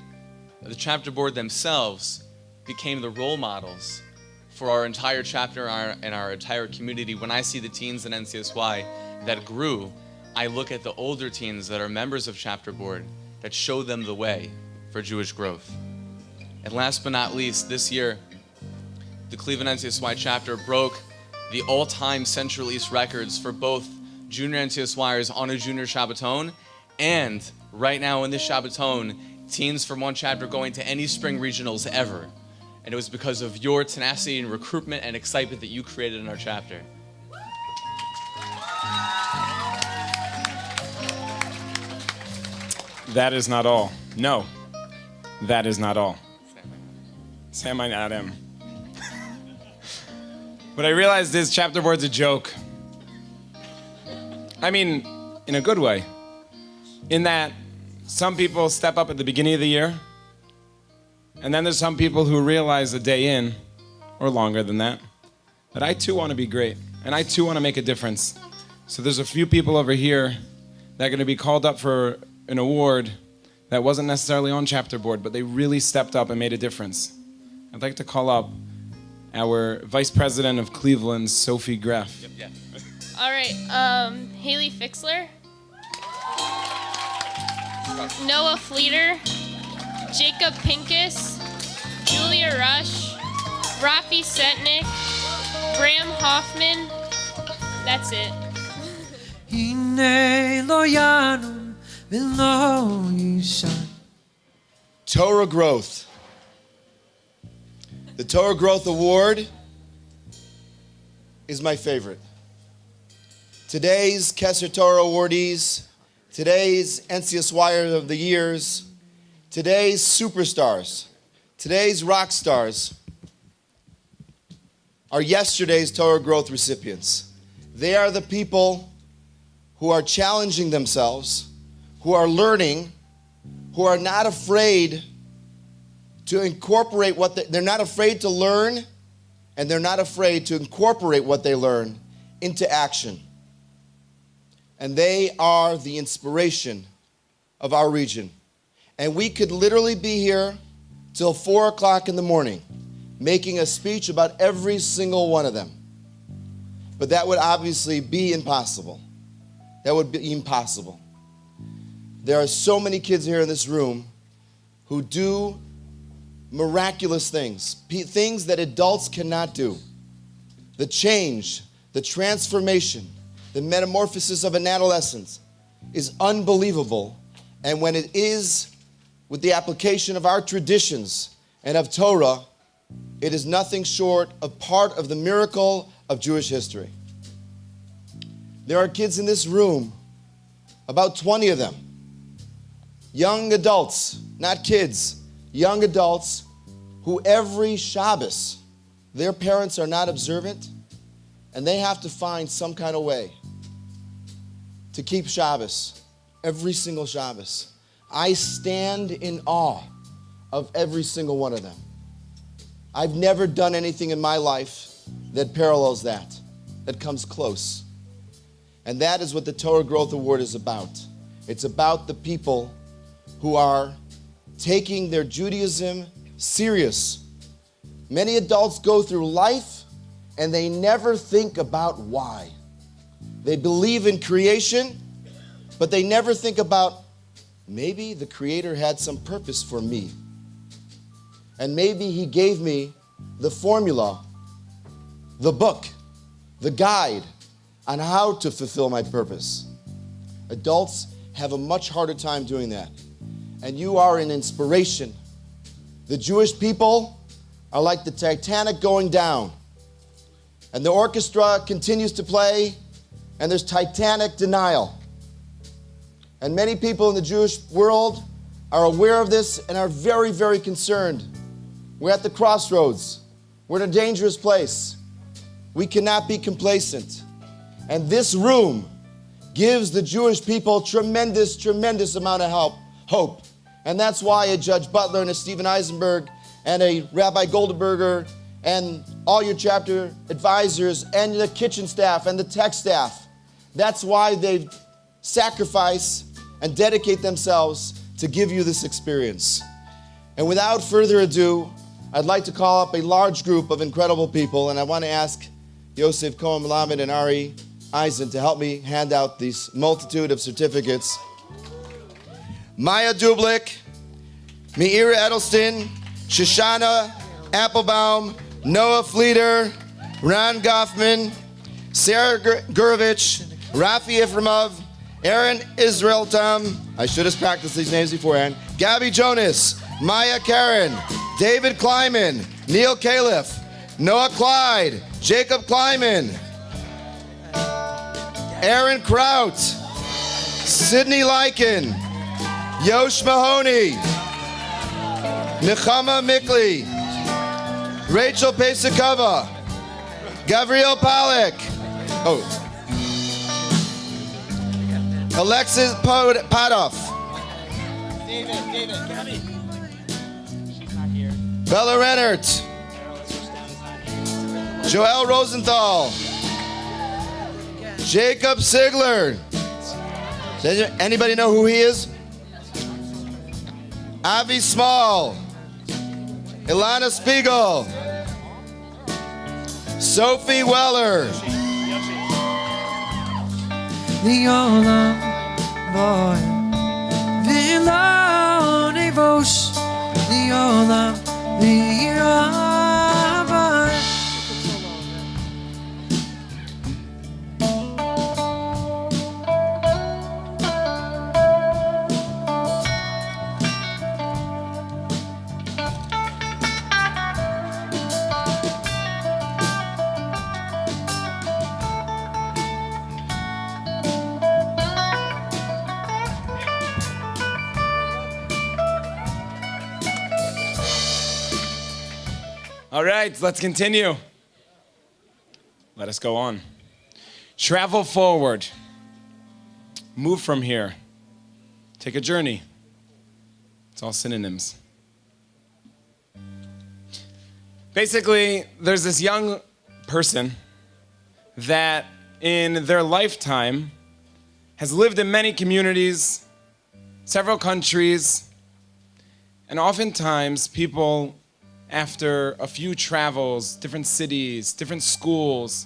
[SPEAKER 10] the chapter board themselves became the role models for our entire chapter and our entire community. When I see the teens in NCSY that grew, I look at the older teens that are members of chapter board that show them the way for Jewish growth. And last but not least, this year, the Cleveland NCSY chapter broke the all-time Central East records for both junior NCSYers on a junior Shabbaton, and right now in this Shabbaton, teens from one chapter going to any spring regionals ever. And it was because of your tenacity and recruitment and excitement that you created in our chapter.
[SPEAKER 2] That is not all. No, that is not all. Sam, I not him. What I realized is chapter board's a joke. I mean, in a good way. In that some people step up at the beginning of the year, and then there's some people who realize a day in, or longer than that I too want to be great, and I too want to make a difference. So there's a few people over here that are going to be called up for an award that wasn't necessarily on chapter board, but they really stepped up and made a difference. I'd like to call up our Vice President of Cleveland, Sophie Greff.
[SPEAKER 10] Yep.
[SPEAKER 15] All right, Haley Fixler, Noah Fleeter, Jacob Pincus, Julia Rush, Rafi Setnick, Graham Hoffman. That's it.
[SPEAKER 1] Torah Growth. The Torah Growth Award is my favorite. Today's Kesser Torah awardees, today's NCSY of the Years, today's superstars, today's rock stars are yesterday's Torah Growth recipients. They are the people who are challenging themselves, who are learning, who are not afraid to incorporate they're not afraid to learn, and they're not afraid to incorporate what they learn into action. And they are the inspiration of our region. And we could literally be here till 4 o'clock in the morning making a speech about every single one of them. But that would obviously be impossible. That would be impossible. There are so many kids here in this room who do miraculous things, things that adults cannot do. The change, the transformation, the metamorphosis of an adolescent is unbelievable. And when it is with the application of our traditions and of Torah, it is nothing short of part of the miracle of Jewish history. There are kids in this room, about 20 of them, young adults, not kids, young adults who every Shabbos, their parents are not observant, and they have to find some kind of way to keep Shabbos, every single Shabbos. I stand in awe of every single one of them. I've never done anything in my life that parallels that comes close. And that is what the Torah Growth Award is about. It's about the people who are taking their Judaism serious. Many adults go through life and they never think about why. They believe in creation, but they never think about maybe the Creator had some purpose for me. And maybe He gave me the formula, the book, the guide on how to fulfill my purpose. Adults have a much harder time doing that. And you are an inspiration. The Jewish people are like the Titanic going down. And the orchestra continues to play, and there's Titanic denial. And many people in the Jewish world are aware of this and are very, very concerned. We're at the crossroads. We're in a dangerous place. We cannot be complacent. And this room gives the Jewish people tremendous, tremendous amount of hope. And that's why a Judge Butler and a Stephen Eisenberg and a Rabbi Goldenberger and all your chapter advisors and the kitchen staff and the tech staff, that's why they sacrifice and dedicate themselves to give you this experience. And without further ado, I'd like to call up a large group of incredible people, and I want to ask Yosef Cohen Melamed and Ari Eisen to help me hand out these multitude of certificates. Maya Dublik, Meira Edelston, Shoshana Applebaum, Noah Fleeter, Ron Goffman, Sarah Gurovich, Rafi Iframov, Aaron Israeltam, I should have practiced these names beforehand, Gabby Jonas, Maya Karen, David Kleiman, Neil Califf, Noah Clyde, Jacob Kleiman, Aaron Kraut, Sydney Lykin, Yosh Mahoney, Nechama Mikli, Rachel Pesakova, Gavriel Palek, Alexis Padoff, Bella Rennert, Joel Rosenthal, Jacob Sigler. Does anybody know who he is? Avi Small, Ilana Spiegel, Sophie Weller,
[SPEAKER 9] The olam boy, Vila Nevos, the olam, the Rabbi.
[SPEAKER 2] All right, let's continue. Let us go on. Travel forward. Move from here. Take a journey. It's all synonyms. Basically, there's this young person that in their lifetime has lived in many communities, several countries, and oftentimes people, after a few travels, different cities, different schools,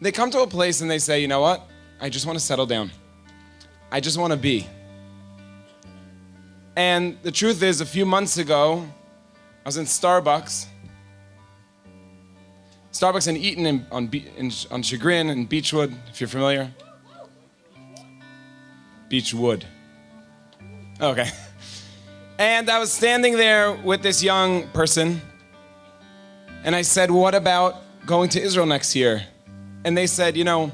[SPEAKER 2] they come to a place and they say, you know what? I just want to settle down. I just want to be. And the truth is, a few months ago, I was in Starbucks in Eaton on Chagrin and Beechwood, if you're familiar. Beechwood. Okay. And I was standing there with this young person, and I said, what about going to Israel next year? And they said, you know,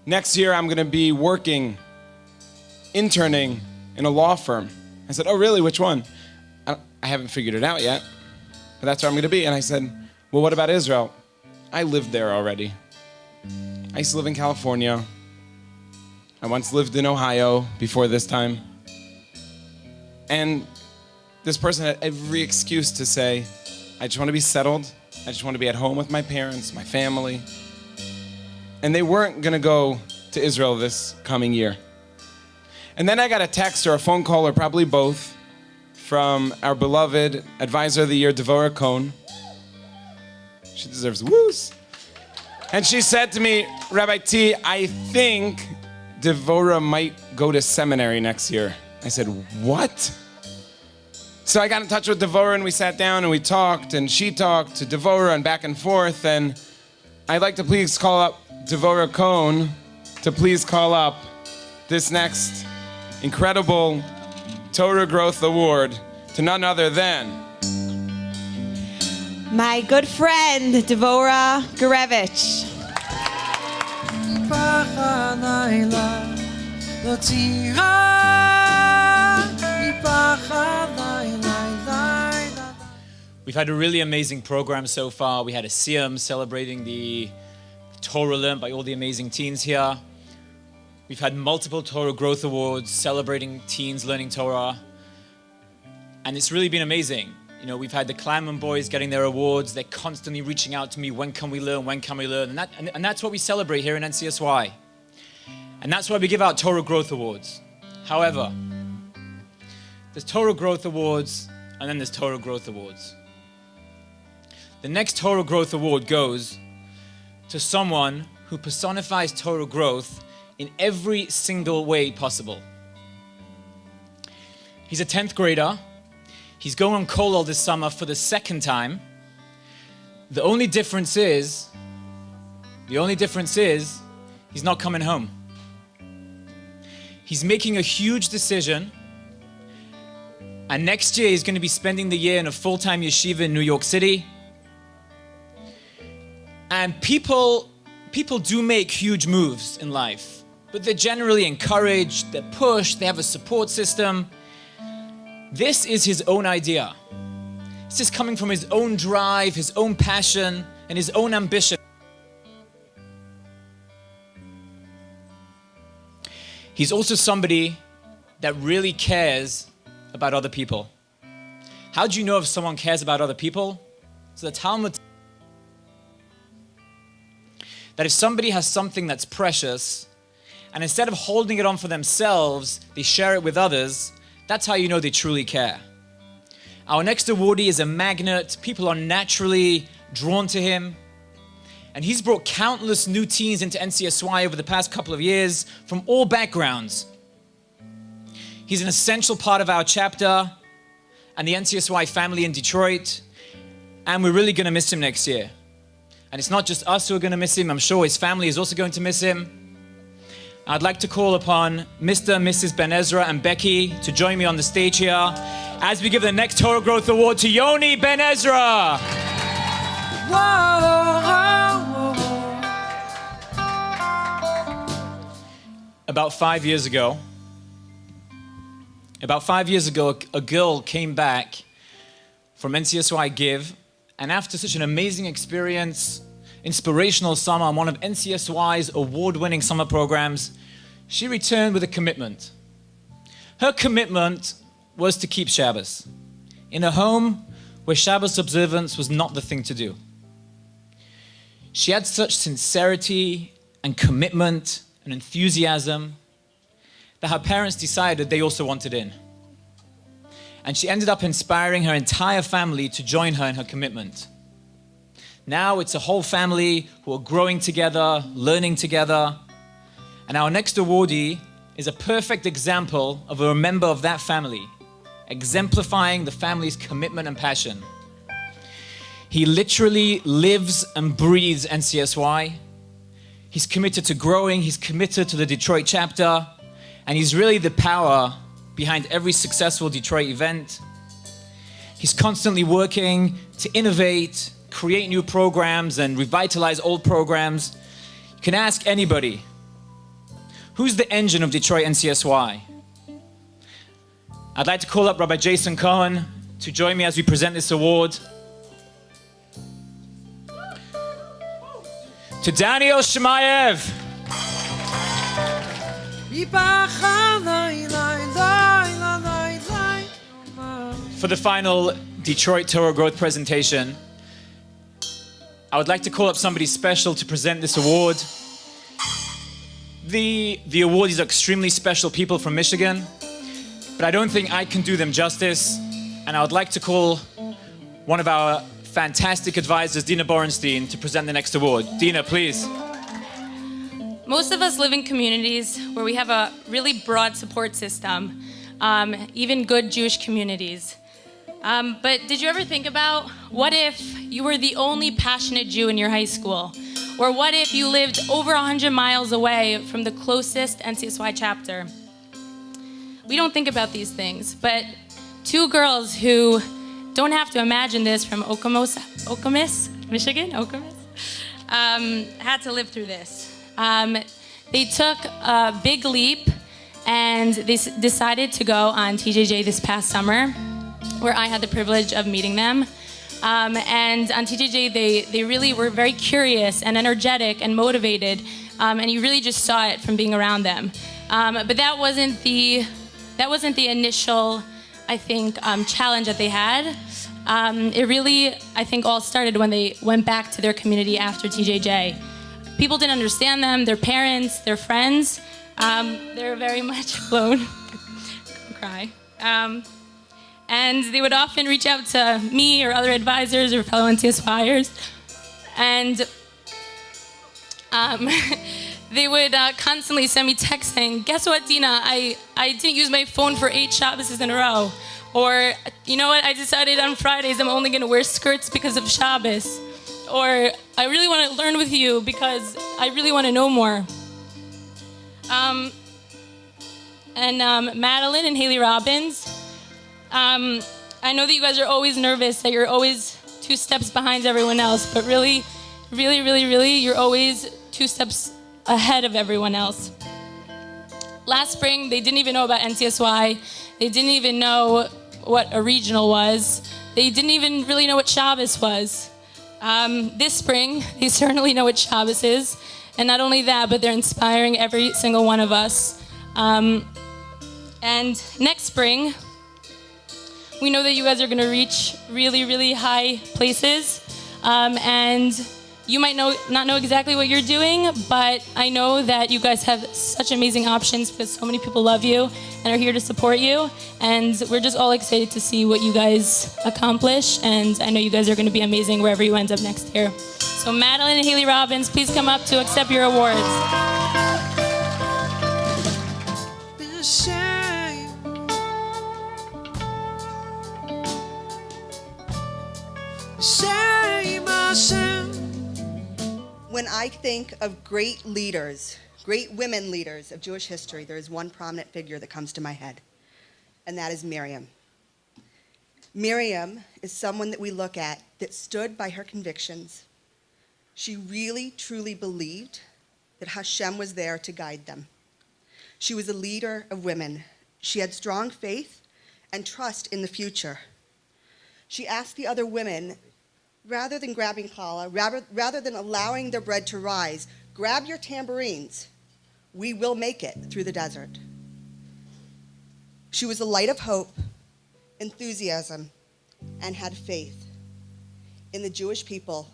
[SPEAKER 2] next year I'm going to be working, interning in a law firm. I said, oh, really? Which one? I haven't figured it out yet, but that's where I'm going to be. And I said, well, what about Israel? I lived there already. I used to live in California. I once lived in Ohio before this time. And this person had every excuse to say, I just want to be settled. I just want to be at home with my parents, my family. And they weren't going to go to Israel this coming year. And then I got a text or a phone call, or probably both, from our beloved Advisor of the Year, Devorah Cohn. She deserves woos. And she said to me, Rabbi T, I think Devorah might go to seminary next year. I said, what? So I got in touch with Devorah and we sat down and we talked and she talked to Devorah and back and forth. And I'd like to please call up Devorah Cohn to please call up this next incredible Torah Growth Award to none other than
[SPEAKER 12] my good friend, Devorah Gurevich.
[SPEAKER 13] We've had a really amazing program so far. We had a Siyum celebrating the Torah learned by all the amazing teens here. We've had multiple Torah Growth Awards celebrating teens learning Torah. And it's really been amazing. You know, we've had the Kleinman boys getting their awards. They're constantly reaching out to me, when can we learn, when can we learn? And that's what we celebrate here in NCSY. And that's why we give out Torah Growth Awards. However, there's Torah Growth Awards, and then there's Torah Growth Awards. The next Torah Growth Award goes to someone who personifies Torah growth in every single way possible. He's a 10th grader. He's going on Kollel this summer for the second time. The only difference is he's not coming home. He's making a huge decision, and next year he's going to be spending the year in a full-time yeshiva in New York City. And people do make huge moves in life, but they're generally encouraged, they're pushed, they have a support system. This is his own idea. It's just coming from his own drive, his own passion, and his own ambition. He's also somebody that really cares about other people. How do you know if someone cares about other people? So the Talmud, that if somebody has something that's precious, and instead of holding it on for themselves, they share it with others, that's how you know they truly care. Our next awardee is a magnet. People are naturally drawn to him. And he's brought countless new teens into NCSY over the past couple of years from all backgrounds. He's an essential part of our chapter and the NCSY family in Detroit. And we're really going to miss him next year. And it's not just us who are going to miss him. I'm sure his family is also going to miss him. I'd like to call upon Mr. and Mrs. Ben Ezra and Becky to join me on the stage here as we give the next Torah Growth Award to Yoni Ben Ezra. About 5 years ago, a girl came back from NCSY Give, and after such an amazing experience, inspirational summer on one of NCSY's award-winning summer programs, she returned with a commitment. Her commitment was to keep Shabbos in a home where Shabbos observance was not the thing to do. She had such sincerity and commitment and enthusiasm that her parents decided they also wanted in. And she ended up inspiring her entire family to join her in her commitment. Now it's a whole family who are growing together, learning together. And our next awardee is a perfect example of a member of that family, exemplifying the family's commitment and passion. He literally lives and breathes NCSY. He's committed to growing, he's committed to the Detroit chapter, and he's really the power behind every successful Detroit event. He's constantly working to innovate, create new programs, and revitalize old programs. You can ask anybody, who's the engine of Detroit NCSY? I'd like to call up Rabbi Jason Cohen to join me as we present this award. To Daniel Shemaev. For the final Detroit Torah Growth presentation, I would like to call up somebody special to present this award. the awardees are extremely special people from Michigan, but I don't think I can do them justice. And I would like to call one of our fantastic advisors, Dina Borenstein, to present the next award. Dina, please.
[SPEAKER 5] Most of us live in communities where we have a really broad support system, even good Jewish communities. But did you ever think about what if you were the only passionate Jew in your high school? Or what if you lived over 100 miles away from the closest NCSY chapter? We don't think about these things, but two girls who don't have to imagine this from Okemos, Michigan, had to live through this. They took a big leap and they decided to go on TJJ this past summer, where I had the privilege of meeting them. And on TJJ, they really were very curious and energetic and motivated, and you really just saw it from being around them. But that wasn't the initial, I think, challenge that they had. It really, I think, all started when they went back to their community after TJJ. People didn't understand them, their parents, their friends. They were very much alone. Cry. And they would often reach out to me or other advisors or fellow NCSYers. And they would constantly send me texts saying, guess what, Dina, I didn't use my phone for 8 Shabbos in a row. Or, you know what, I decided on Fridays I'm only gonna wear skirts because of Shabbos. Or, I really wanna learn with you because I really wanna know more. Madeline and Haley Robbins, I know that you guys are always nervous, that you're always 2 steps behind everyone else, but really, you're always 2 steps ahead of everyone else. Last spring, they didn't even know about NCSY. They didn't even know what a regional was. They didn't even really know what Shabbos was. This spring, they certainly know what Shabbos is. And not only that, but they're inspiring every single one of us. And next spring, we know that you guys are going to reach really high places. And you might not know exactly what you're doing, but I know that you guys have such amazing options because so many people love you and are here to support you. And we're just all excited to see what you guys accomplish. And I know you guys are going to be amazing wherever you end up next year. So Madeline and Haley Robbins, please come up to accept your awards.
[SPEAKER 14] When I think of great leaders, great women leaders of Jewish history, there is one prominent figure that comes to my head, and that is Miriam. Miriam is someone that we look at that stood by her convictions. She really, truly believed that Hashem was there to guide them. She was a leader of women. She had strong faith and trust in the future. She asked the other women, rather than grabbing challah, rather than allowing their bread to rise, grab your tambourines. We will make it through the desert. She was a light of hope, enthusiasm, and had faith in the Jewish people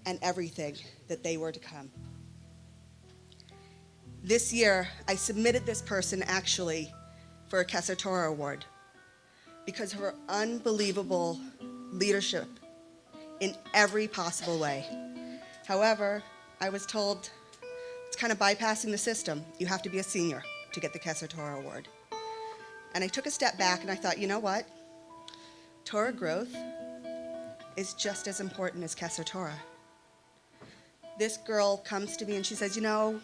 [SPEAKER 14] and everything that they were to come. This year, I submitted this person actually for a Kesser Torah award because of her unbelievable leadership in every possible way. However, I was told it's kind of bypassing the system. You have to be a senior to get the Kesser Torah award. And I took a step back and I thought, you know what? Torah growth is just as important as Kesser Torah. This girl comes to me and she says, you know,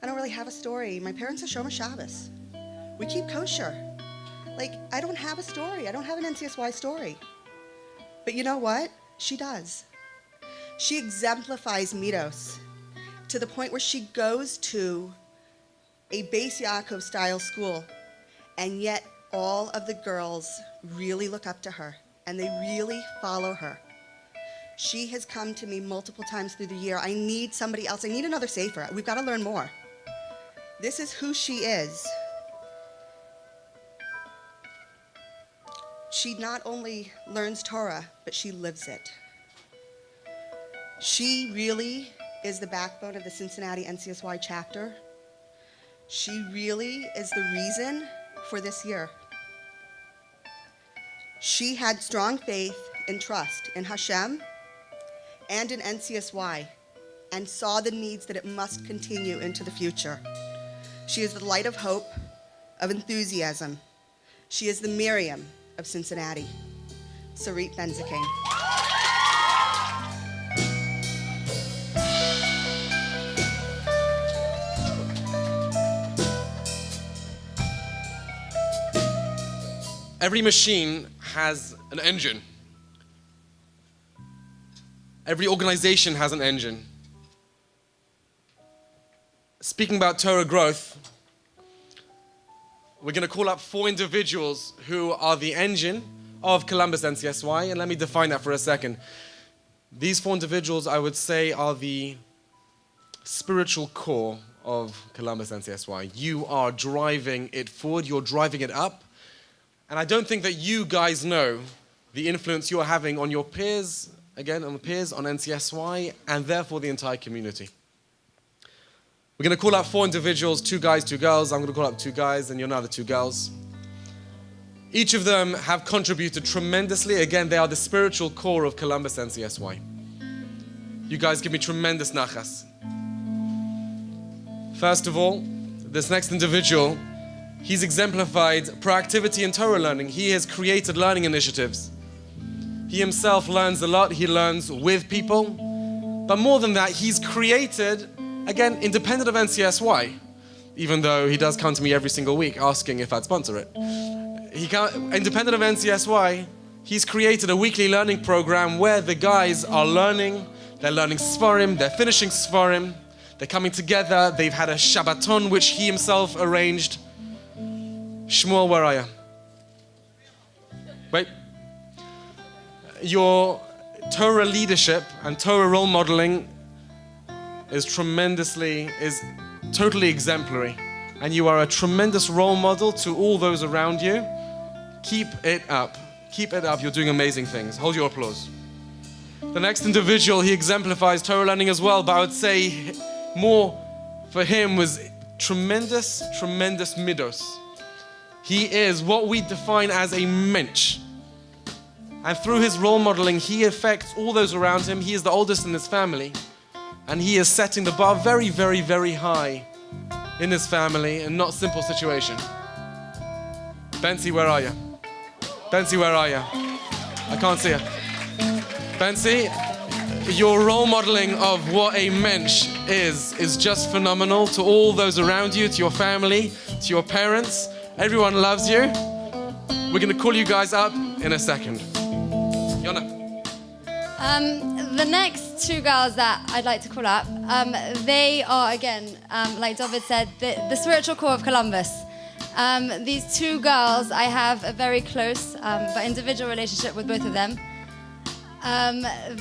[SPEAKER 14] I don't really have a story. My parents are Shomer Shabbos. We keep kosher. Like, I don't have a story. I don't have an NCSY story. But you know what? She does. She exemplifies midos to the point where she goes to a Beis Yaakov style school, and yet all of the girls really look up to her and they really follow her. She has come to me multiple times through the year. I need somebody else. I need another sefer. We've got to learn more. This is who she is. She not only learns Torah, but she lives it. She really is the backbone of the Cincinnati NCSY chapter. She really is the reason for this year. She had strong faith and trust in Hashem and in NCSY and saw the needs that it must continue into the future. She is the light of hope, of enthusiasm. She is the Miriam of Cincinnati. Sarit Benzaking.
[SPEAKER 11] Every machine has an engine. Every organization has an engine. Speaking about Torah growth, we're going to call up 4 individuals who are the engine of Columbus NCSY, and let me define that for a second. These 4 individuals, I would say, are the spiritual core of Columbus NCSY. You are driving it forward, you're driving it up, and I don't think that you guys know the influence you're having on your peers, again, on the peers, on NCSY, and therefore the entire community. We're going to call out 4 individuals, 2 guys, 2 girls. I'm going to call up 2 guys, and you're now the 2 girls. Each of them have contributed tremendously. Again, they are the spiritual core of Columbus NCSY. You guys give me tremendous nachas. First of all, this next individual, he's exemplified proactivity in Torah learning. He has created learning initiatives. He himself learns a lot. He learns with people. But more than that, he's created, again, independent of NCSY, even though he does come to me every single week asking if I'd sponsor it. Independent of NCSY, he's created a weekly learning program where the guys are learning. They're learning Sfarim. They're finishing Sfarim. They're coming together. They've had a Shabbaton, which he himself arranged. Shmuel, where are you? Wait. Your Torah leadership and Torah role modeling is totally exemplary. And you are a tremendous role model to all those around you. Keep it up. Keep it up. You're doing amazing things. Hold your applause. The next individual, he exemplifies Torah learning as well, but I would say more for him was tremendous midos. He is what we define as a mensch. And through his role modeling, he affects all those around him. He is the oldest in his family. And he is setting the bar very, very, very high in his family, and not simple situation. Bensi, where are you? Bensi, where are you? I can't see her. Bensi, your role modeling of what a mensch is just phenomenal to all those around you, to your family, to your parents. Everyone loves you. We're going to call you guys up in a second. Yona.
[SPEAKER 16] The next 2 girls that I'd like to call up, they are, again, like David said, the spiritual core of Columbus. These 2 girls, I have a very close but individual relationship with both of them.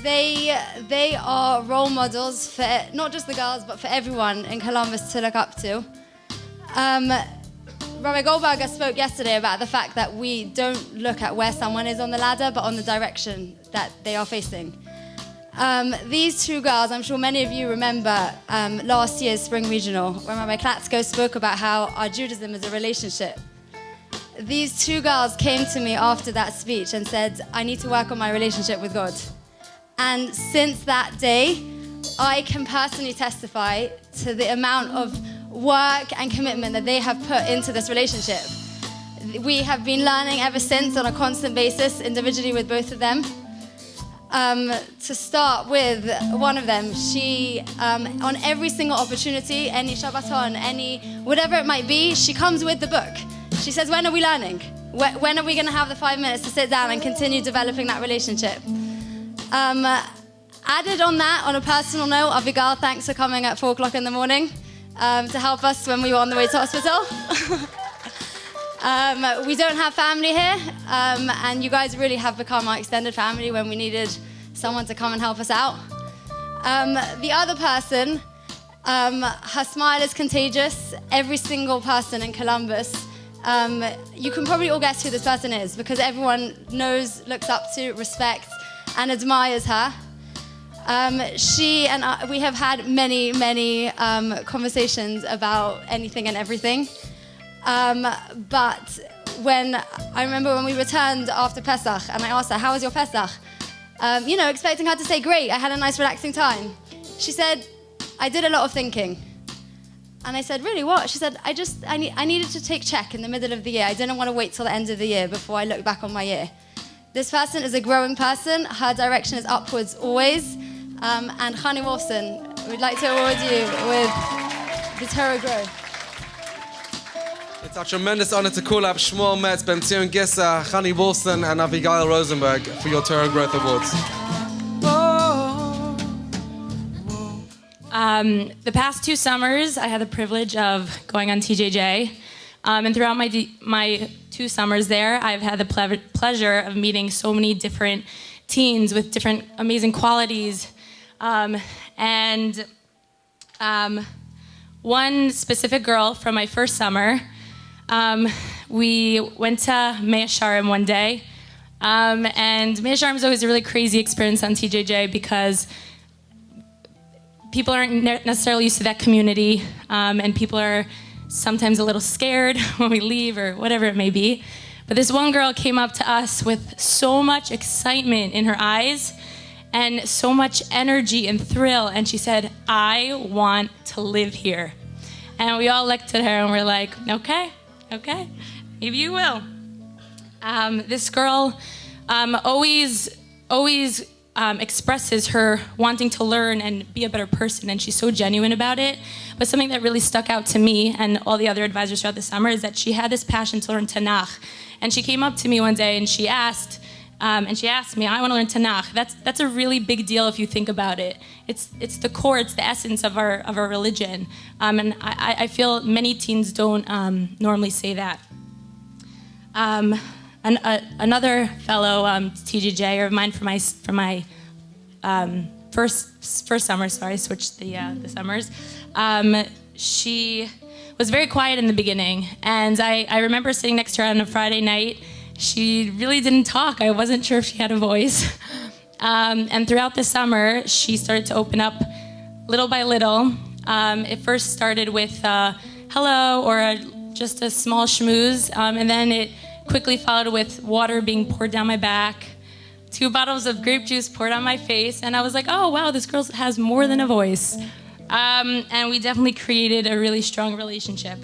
[SPEAKER 16] They are role models for not just the girls, but for everyone in Columbus to look up to. Rabbi Goldberger spoke yesterday about the fact that we don't look at where someone is on the ladder, but on the direction that they are facing. These 2 girls, I'm sure many of you remember last year's Spring Regional, when Rabbi Klatsko spoke about how our Judaism is a relationship. These 2 girls came to me after that speech and said, I need to work on my relationship with God. And since that day, I can personally testify to the amount of work and commitment that they have put into this relationship. We have been learning ever since on a constant basis, individually with both of them. To start with one of them, she, on every single opportunity, any Shabbaton, any whatever it might be, she comes with the book. She says, when are we learning? When are we going to have the 5 minutes to sit down and continue developing that relationship? Added on that, on a personal note, Abigail, thanks for coming at 4 o'clock in the morning to help us when we were on the way to hospital. We don't have family here, and you guys really have become our extended family when we needed someone to come and help us out. The other person, her smile is contagious. Every single person in Columbus, you can probably all guess who this person is because everyone knows, looks up to, respects, and admires her. She and we have had many, many conversations about anything and everything. But I remember when we returned after Pesach, and I asked her, "How was your Pesach?" Expecting her to say, "Great, I had a nice relaxing time." She said, "I did a lot of thinking." And I said, "Really, what?" She said, I needed to take check in the middle of the year. I didn't want to wait till the end of the year before I look back on my year. This person is a growing person. Her direction is upwards always. And Chani Wolfson, we'd like to award you with the Torah Growth.
[SPEAKER 11] It's a tremendous honor to call up Shmuel Metz, Ben Zion Gesser, Chani Wolfson, and Abigail Rosenberg for your Torah Growth Awards.
[SPEAKER 5] The past 2 summers, I had the privilege of going on TJJ. And throughout my 2 summers there, I've had the pleasure of meeting so many different teens with different amazing qualities. One specific girl from my first summer, we went to Mea Sharim one day. And Mea Sharim is always a really crazy experience on TJJ because people aren't necessarily used to that community, and people are sometimes a little scared when we leave or whatever it may be. But this one girl came up to us with so much excitement in her eyes and so much energy and thrill, and she said, "I want to live here." And we all looked at her and we're like, okay, maybe you will. This girl always expresses her wanting to learn and be a better person, and she's so genuine about it. But something that really stuck out to me and all the other advisors throughout the summer is that she had this passion to learn Tanakh. And she came up to me one day and she asked me, "I want to learn Tanakh." That's a really big deal if you think about it. It's the core, it's the essence of our religion. And I feel many teens don't normally say that. Another fellow TJJ of mine from my first summer, sorry, I switched the summers. She was very quiet in the beginning, and I remember sitting next to her on a Friday night. She really didn't talk. I wasn't sure if she had a voice. And throughout the summer, she started to open up little by little. It first started with hello or just a small schmooze, and then it quickly followed with water being poured down my back, 2 bottles of grape juice poured on my face, and I was like, oh wow, this girl has more than a voice. And we definitely created a really strong relationship.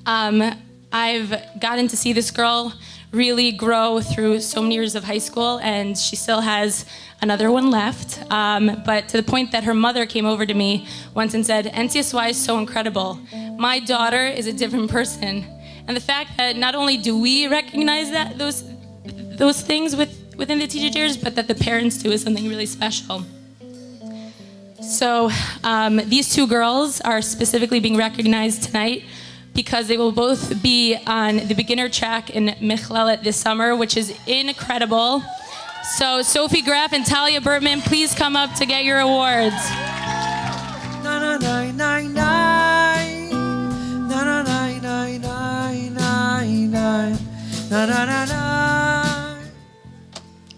[SPEAKER 5] I've gotten to see this girl really grow through so many years of high school, and she still has another one left. But to the point that her mother came over to me once and said, "NCSY is so incredible. My daughter is a different person." And the fact that not only do we recognize that those things within the TJJers, but that the parents do is something really special. So these 2 girls are specifically being recognized tonight because they will both be on the beginner track in Michlelet this summer, which is incredible. So Sophie Graff and Talia Bertman, please come up to get your awards.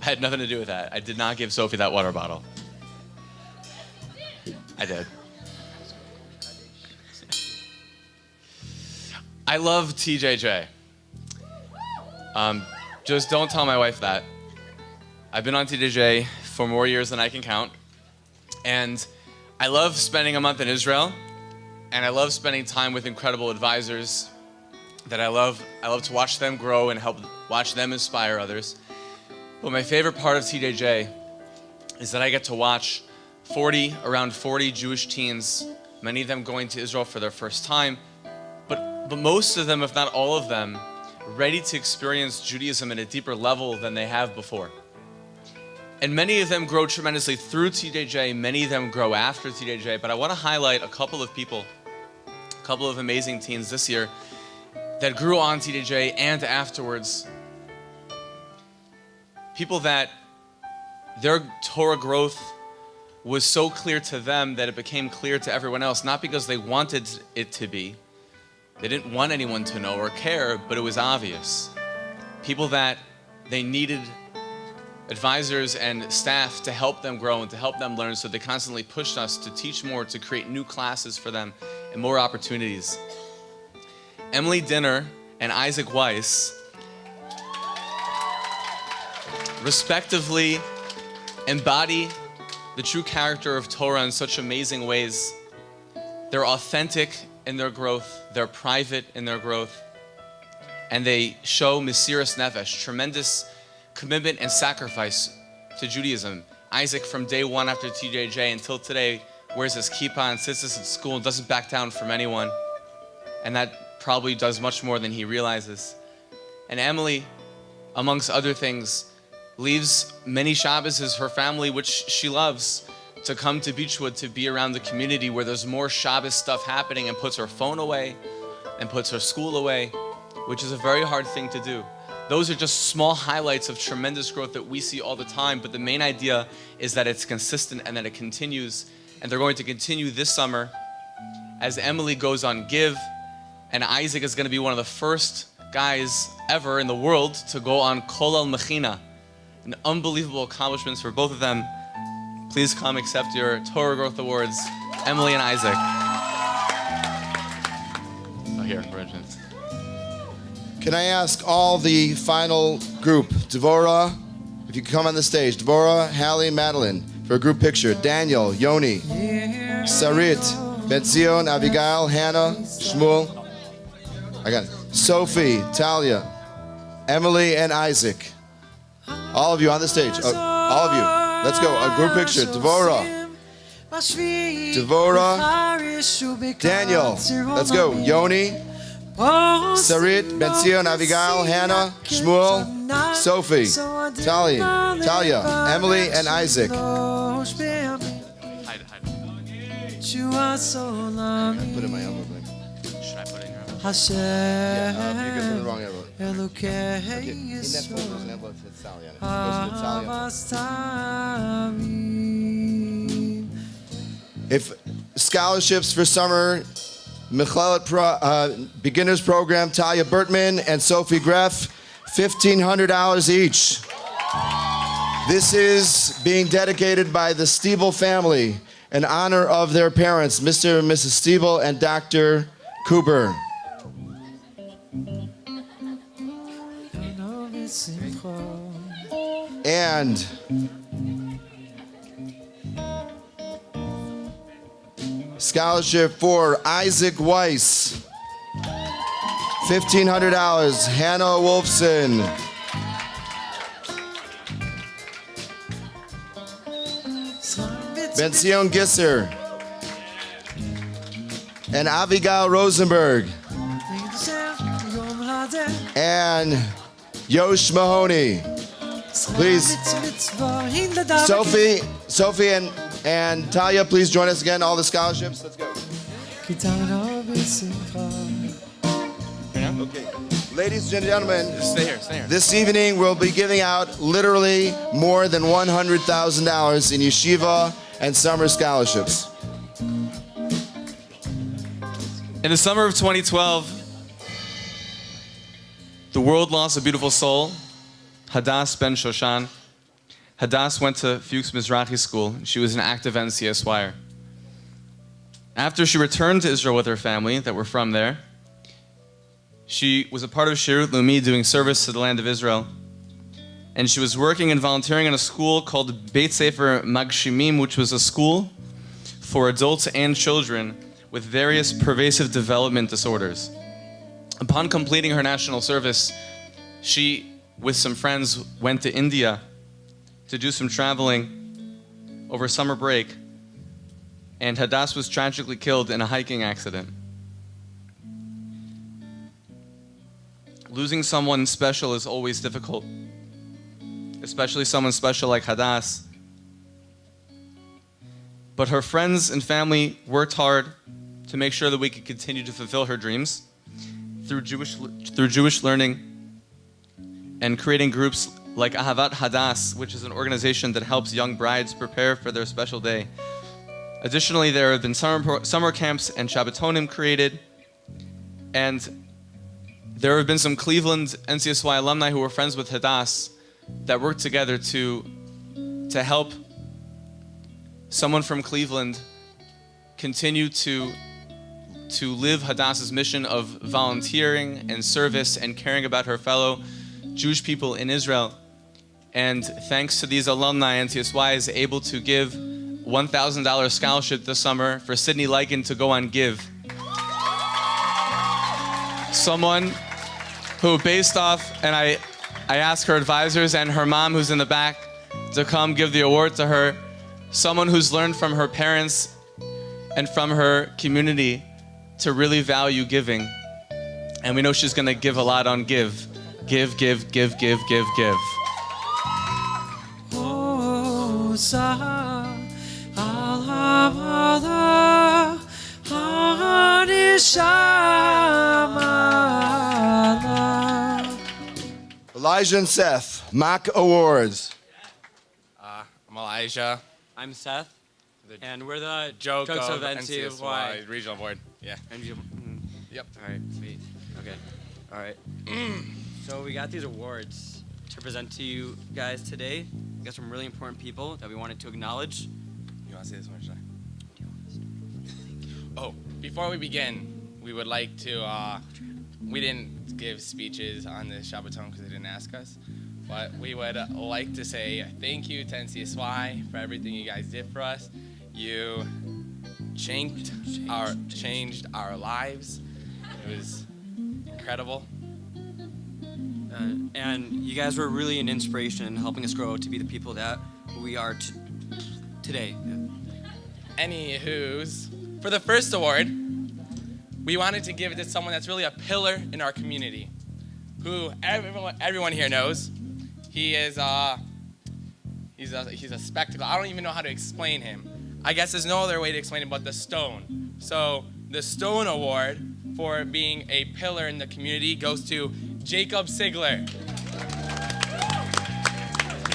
[SPEAKER 17] I had nothing to do with that. I did not give Sophie that water bottle. I did. I love TJJ. Just don't tell my wife that. I've been on TJJ for more years than I can count. And I love spending a month in Israel. And I love spending time with incredible advisors that I love to watch them grow and help watch them inspire others. But my favorite part of TJJ is that I get to watch around 40 Jewish teens, many of them going to Israel for their first time, but most of them, if not all of them, ready to experience Judaism at a deeper level than they have before. And many of them grow tremendously through TJJ, many of them grow after TJJ, but I want to highlight a couple of people, a couple of amazing teens this year that grew on TJJ and afterwards. People that their Torah growth was so clear to them that it became clear to everyone else, not because they wanted it to be. They didn't want anyone to know or care, but it was obvious. People that they needed advisors and staff to help them grow and to help them learn, so they constantly pushed us to teach more, to create new classes for them and more opportunities. Emily Dinner and Isaac Weiss respectively embody the true character of Torah in such amazing ways. They're authentic in their growth, they're private in their growth, and they show Mesiras Nefesh, tremendous commitment and sacrifice to Judaism. Isaac, from day one after TJJ until today, wears his kippah and sits at school and doesn't back down from anyone. And that probably does much more than he realizes. And Emily, amongst other things, leaves many Shabbos as her family, which she loves, to come to Beechwood to be around the community where there's more Shabbos stuff happening, and puts her phone away and puts her school away, which is a very hard thing to do. Those are just small highlights of tremendous growth that we see all the time, but the main idea is that it's consistent and that it continues, and they're going to continue this summer as Emily goes on Give, and Isaac is going to be one of the first guys ever in the world to go on Kol Al Mechina. An unbelievable accomplishments for both of them. Please come accept your Torah Growth Awards, Emily and Isaac. Oh, here, Bridget.
[SPEAKER 1] Can I ask all the final group, Devorah, if you could come on the stage, Devorah, Hallie, Madeline, for a group picture. Daniel, Yoni, Sarit, Betzion, Abigail, Hannah, Shmuel. I got it. Sophie, Talia, Emily, and Isaac. All of you on the stage. All of you. Let's go. A group picture. Devorah. Devorah. Daniel. Let's go. Yoni. Sarit, Betzion, Abigail, Hannah, Shmuel, Sophie, Talia, Emily, and Isaac.
[SPEAKER 17] Hide.
[SPEAKER 1] Put it in my elbow.
[SPEAKER 17] Should I put it in your elbow?
[SPEAKER 1] Yeah, you're good. Put it in the wrong elbow. Okay. In that photo, there's an elbow that says Sally on it. It goes with Sally. If scholarships for summer, Michelet Beginners Program, Talia Bertman and Sophie Greff, $1,500 each. This is being dedicated by the Stiebel family in honor of their parents, Mr. and Mrs. Stiebel and Dr. Cooper. And scholarship for Isaac Weiss, $1,500, Hannah Wolfson. Benzion Gisser. And Abigail Rosenberg. And Yosh Mahoney. Please, Sophie and Talia, please join us again. All the scholarships. Let's go. Okay. Ladies and gentlemen,
[SPEAKER 17] stay here.
[SPEAKER 1] This evening we'll be giving out literally more than $100,000 in yeshiva and summer scholarships.
[SPEAKER 17] In the summer of 2012, the world lost a beautiful soul, Hadass Ben Shoshan. Hadass went to Fuchs Mizrahi School. She was an active NCSYer. After she returned to Israel with her family that were from there, she was a part of Shirut Leumi doing service to the land of Israel. And she was working and volunteering in a school called Beit Sefer Magshimim, which was a school for adults and children with various pervasive development disorders. Upon completing her national service, she, with some friends, went to India to do some traveling over summer break, and Hadass was tragically killed in a hiking accident. Losing someone special is always difficult, especially someone special like Hadass. But her friends and family worked hard to make sure that we could continue to fulfill her dreams through Jewish learning and creating groups like Ahavat Hadass, which is an organization that helps young brides prepare for their special day. Additionally, there have been summer camps and Shabbatonim created, and there have been some Cleveland NCSY alumni who were friends with Hadass that work together to help someone from Cleveland continue to live Hadassah's mission of volunteering and service and caring about her fellow Jewish people in Israel. And thanks to these alumni, NCSY is able to give $1,000 scholarship this summer for Sydney Lycan to go on Give. Someone who based off, and I asked her advisors and her mom who's in the back to come give the award to her, someone who's learned from her parents and from her community to really value giving. And we know she's gonna give a lot on Give. Give, give, give, give, give, give.
[SPEAKER 1] Elijah and Seth, mock awards.
[SPEAKER 18] I'm Elijah.
[SPEAKER 19] I'm Seth. And we're the
[SPEAKER 18] Joke
[SPEAKER 19] of
[SPEAKER 18] NCSY Regional Board. Yeah. Yep.
[SPEAKER 19] All right, sweet. Okay. All right. So we got these awards to present to you guys today. We got some really important people that we wanted to acknowledge.
[SPEAKER 18] You want to say this one, should I? Oh, before we begin, we would like to, we didn't give speeches on the Shabbaton because they didn't ask us, but we would like to say thank you to NCSY for everything you guys did for us. You changed our lives. It was incredible.
[SPEAKER 19] And you guys were really an inspiration in helping us grow to be the people that we are today.
[SPEAKER 18] Anywho's, for the first award, we wanted to give it to someone that's really a pillar in our community, who everyone here knows. He is he's a spectacle. I don't even know how to explain him. I guess there's no other way to explain it but the Stone. So the Stone Award for being a pillar in the community goes to Jacob Sigler.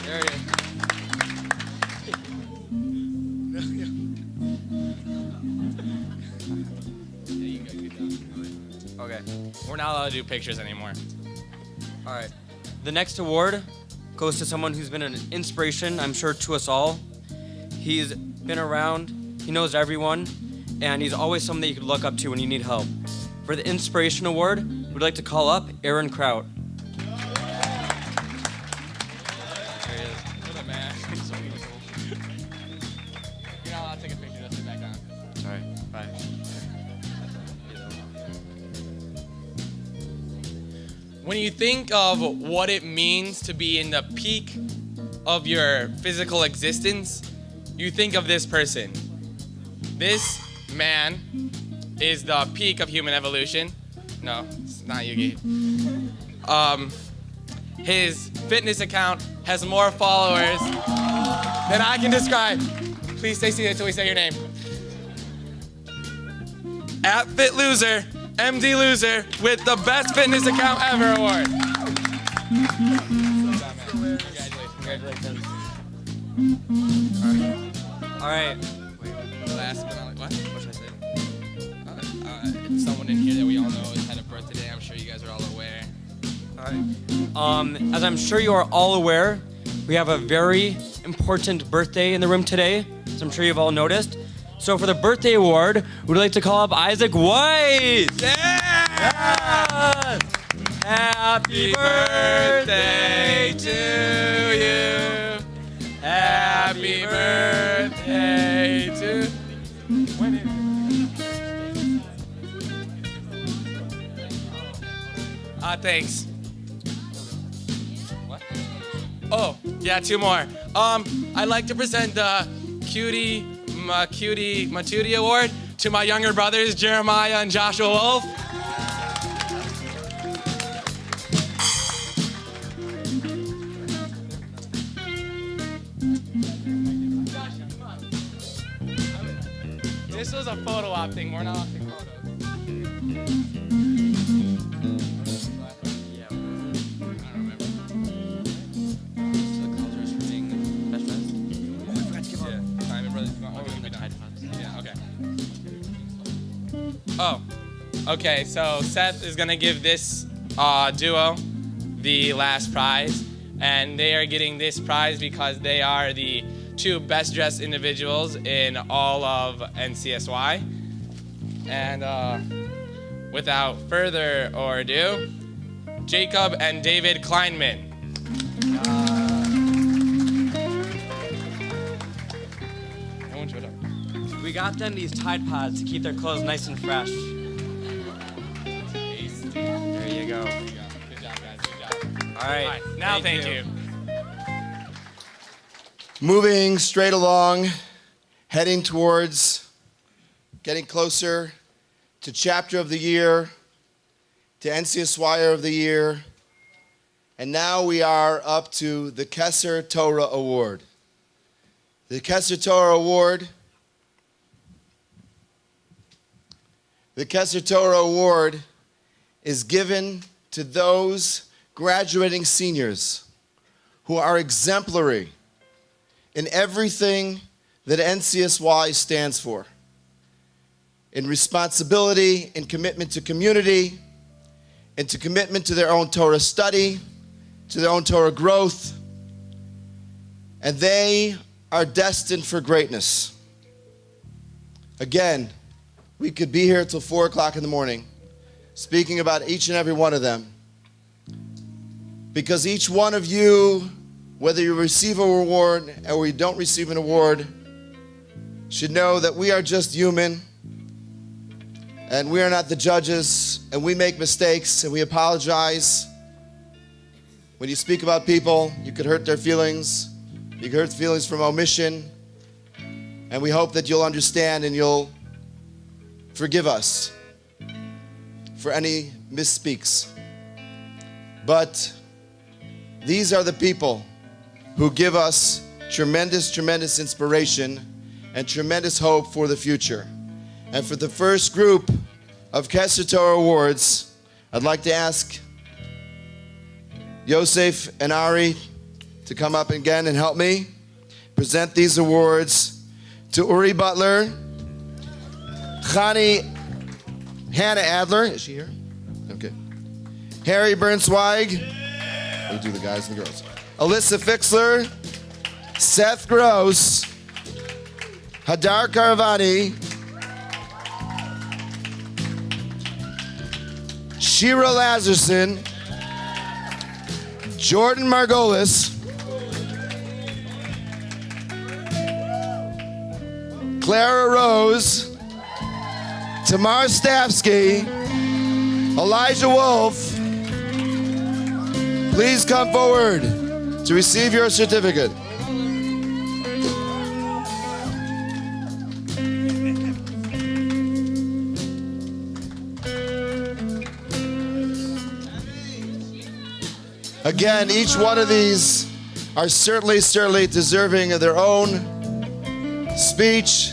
[SPEAKER 19] There it is. Okay.
[SPEAKER 18] We're not allowed to do pictures anymore.
[SPEAKER 19] All right. The next award goes to someone who's been an inspiration, I'm sure, to us all. He's been around, he knows everyone, and he's always someone that you could look up to when you need help. For the Inspiration Award, we'd like to call up Aaron Kraut.
[SPEAKER 18] What a man. So beautiful. You're not allowed to take a picture. Just sit back down.
[SPEAKER 19] All right. Bye.
[SPEAKER 18] When you think of what it means to be in the peak of your physical existence, you think of this person. This man is the peak of human evolution. No, it's not Yugi. His fitness account has more followers than I can describe. Please stay seated until we say your name. At Fit Loser, MD Loser, with the best fitness account ever award.
[SPEAKER 19] Congratulations. All right.
[SPEAKER 18] Last but not what? What should I say? It's someone in here that we all know has had a birthday today. I'm sure you guys are all aware.
[SPEAKER 19] All right. As I'm sure you are all aware, we have a very important birthday in the room today, as I'm sure you've all noticed. So for the birthday award, we'd like to call up Isaac White.
[SPEAKER 18] Yeah!
[SPEAKER 19] Happy birthday to you.
[SPEAKER 18] Happy birthday to thanks. What? Oh, yeah, two more. I'd like to present the Cutie Matudi Award to my younger brothers, Jeremiah and Joshua Wolf. This was a photo op thing. We're not taking photos. Oh, okay, so Seth is gonna give this duo the last prize. And they are getting this prize because they are the 2 best dressed individuals in all of NCSY. And without further ado, Jacob and David Kleinman.
[SPEAKER 19] We got them these Tide Pods to keep their clothes nice and fresh. There you go.
[SPEAKER 18] Good job, guys. Good job.
[SPEAKER 19] All right.
[SPEAKER 18] Now, thank you.
[SPEAKER 1] Moving straight along, heading towards getting closer to Chapter of the Year, to NCSY of the Year, and now we are up to the Kesser Torah Award. The Kesser Torah Award. The Kesser Torah Award is given to those graduating seniors who are exemplary in everything that NCSY stands for. In responsibility, in commitment to community, and to commitment to their own Torah study, to their own Torah growth. And they are destined for greatness. Again, we could be here till 4 o'clock in the morning speaking about each and every one of them. Because each one of you, whether you receive a reward or you don't receive an award, should know that we are just human and we are not the judges and we make mistakes and we apologize. When you speak about people, you could hurt their feelings. You could hurt feelings from omission. And we hope that you'll understand and you'll forgive us for any misspeaks. But these are the people who give us tremendous, tremendous inspiration and tremendous hope for the future. And for the first group of Kesser Torah Awards, I'd like to ask Yosef and Ari to come up again and help me present these awards to Uri Butler, Chani Hannah Adler, is she here? Okay. Harry Bernzweig, we'll do the guys and the girls. Alyssa Fixler, Seth Gross, Hadar Karavani, Shira Lazarson, Jordan Margolis, Clara Rose, Tamar Stafsky, Elijah Wolf. Please come forward to receive your certificate. Again, each one of these are certainly deserving of their own speech,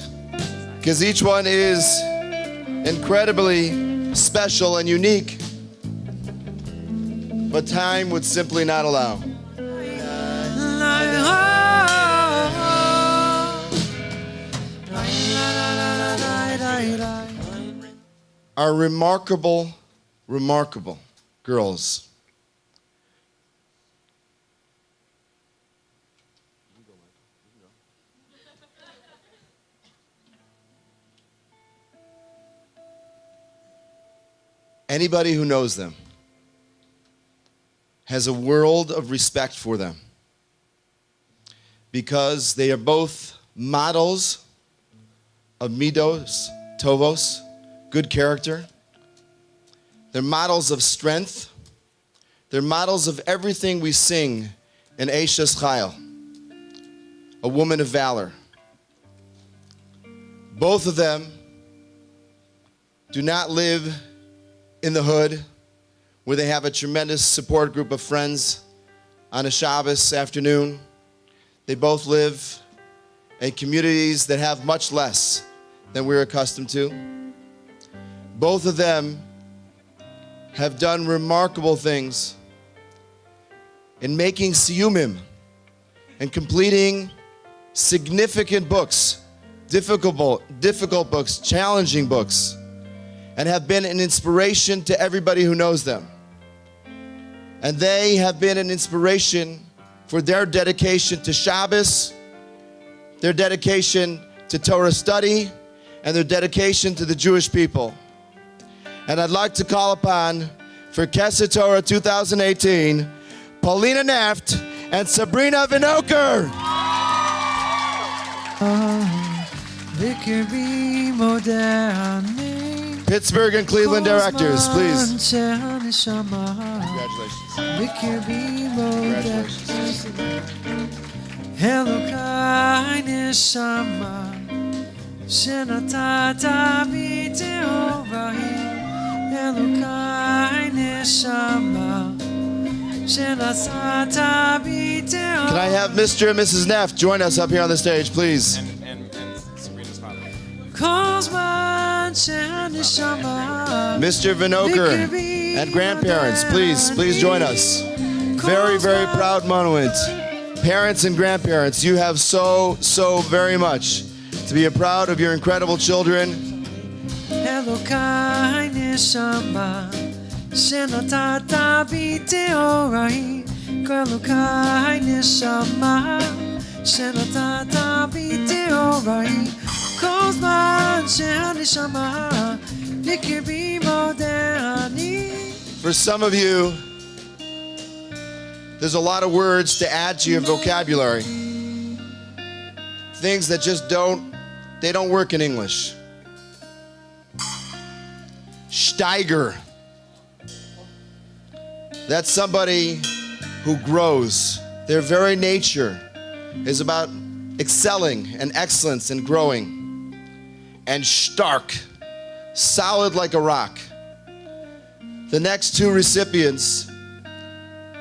[SPEAKER 1] because each one is incredibly special and unique, but time would simply not allow. Our remarkable, remarkable girls. Anybody who knows them has a world of respect for them because they are both models of midos, tovos, good character. They're models of strength. They're models of everything we sing in Eishes Chayil, a woman of valor. Both of them do not live in the hood where they have a tremendous support group of friends on a Shabbos afternoon. They both live in communities that have much less than we're accustomed to. Both of them have done remarkable things in making siyumim and completing significant books, difficult books, challenging books, and have been an inspiration to everybody who knows them. And they have been an inspiration for their dedication to Shabbos, their dedication to Torah study, and their dedication to the Jewish people. And I'd like to call upon, for Kesser Torah 2018, Paulina Neft and Sabrina Vinoker. Pittsburgh and Cleveland directors, please. Can I have Mr. and Mrs. Neff join us up here on the stage, please?
[SPEAKER 2] And Sabrina's father.
[SPEAKER 1] Mr. Vinoker and grandparents, please join us. Very, very proud moment. Parents and grandparents, you have so very much to be proud of your incredible children. For some of you, there's a lot of words to add to your vocabulary. Things that just don't work in English. Steiger. That's somebody who grows. Their very nature is about excelling and excellence and growing. And stark, solid like a rock. The next two recipients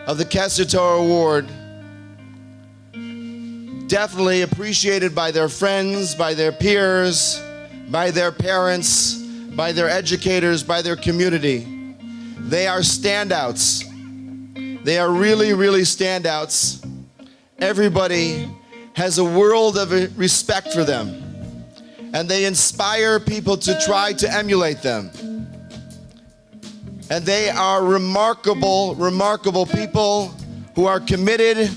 [SPEAKER 1] of the Kesser Torah Award, definitely appreciated by their friends, by their peers, by their parents, by their educators, by their community. They are standouts. They are really, really standouts. Everybody has a world of respect for them, and they inspire people to try to emulate them. And they are remarkable, remarkable people who are committed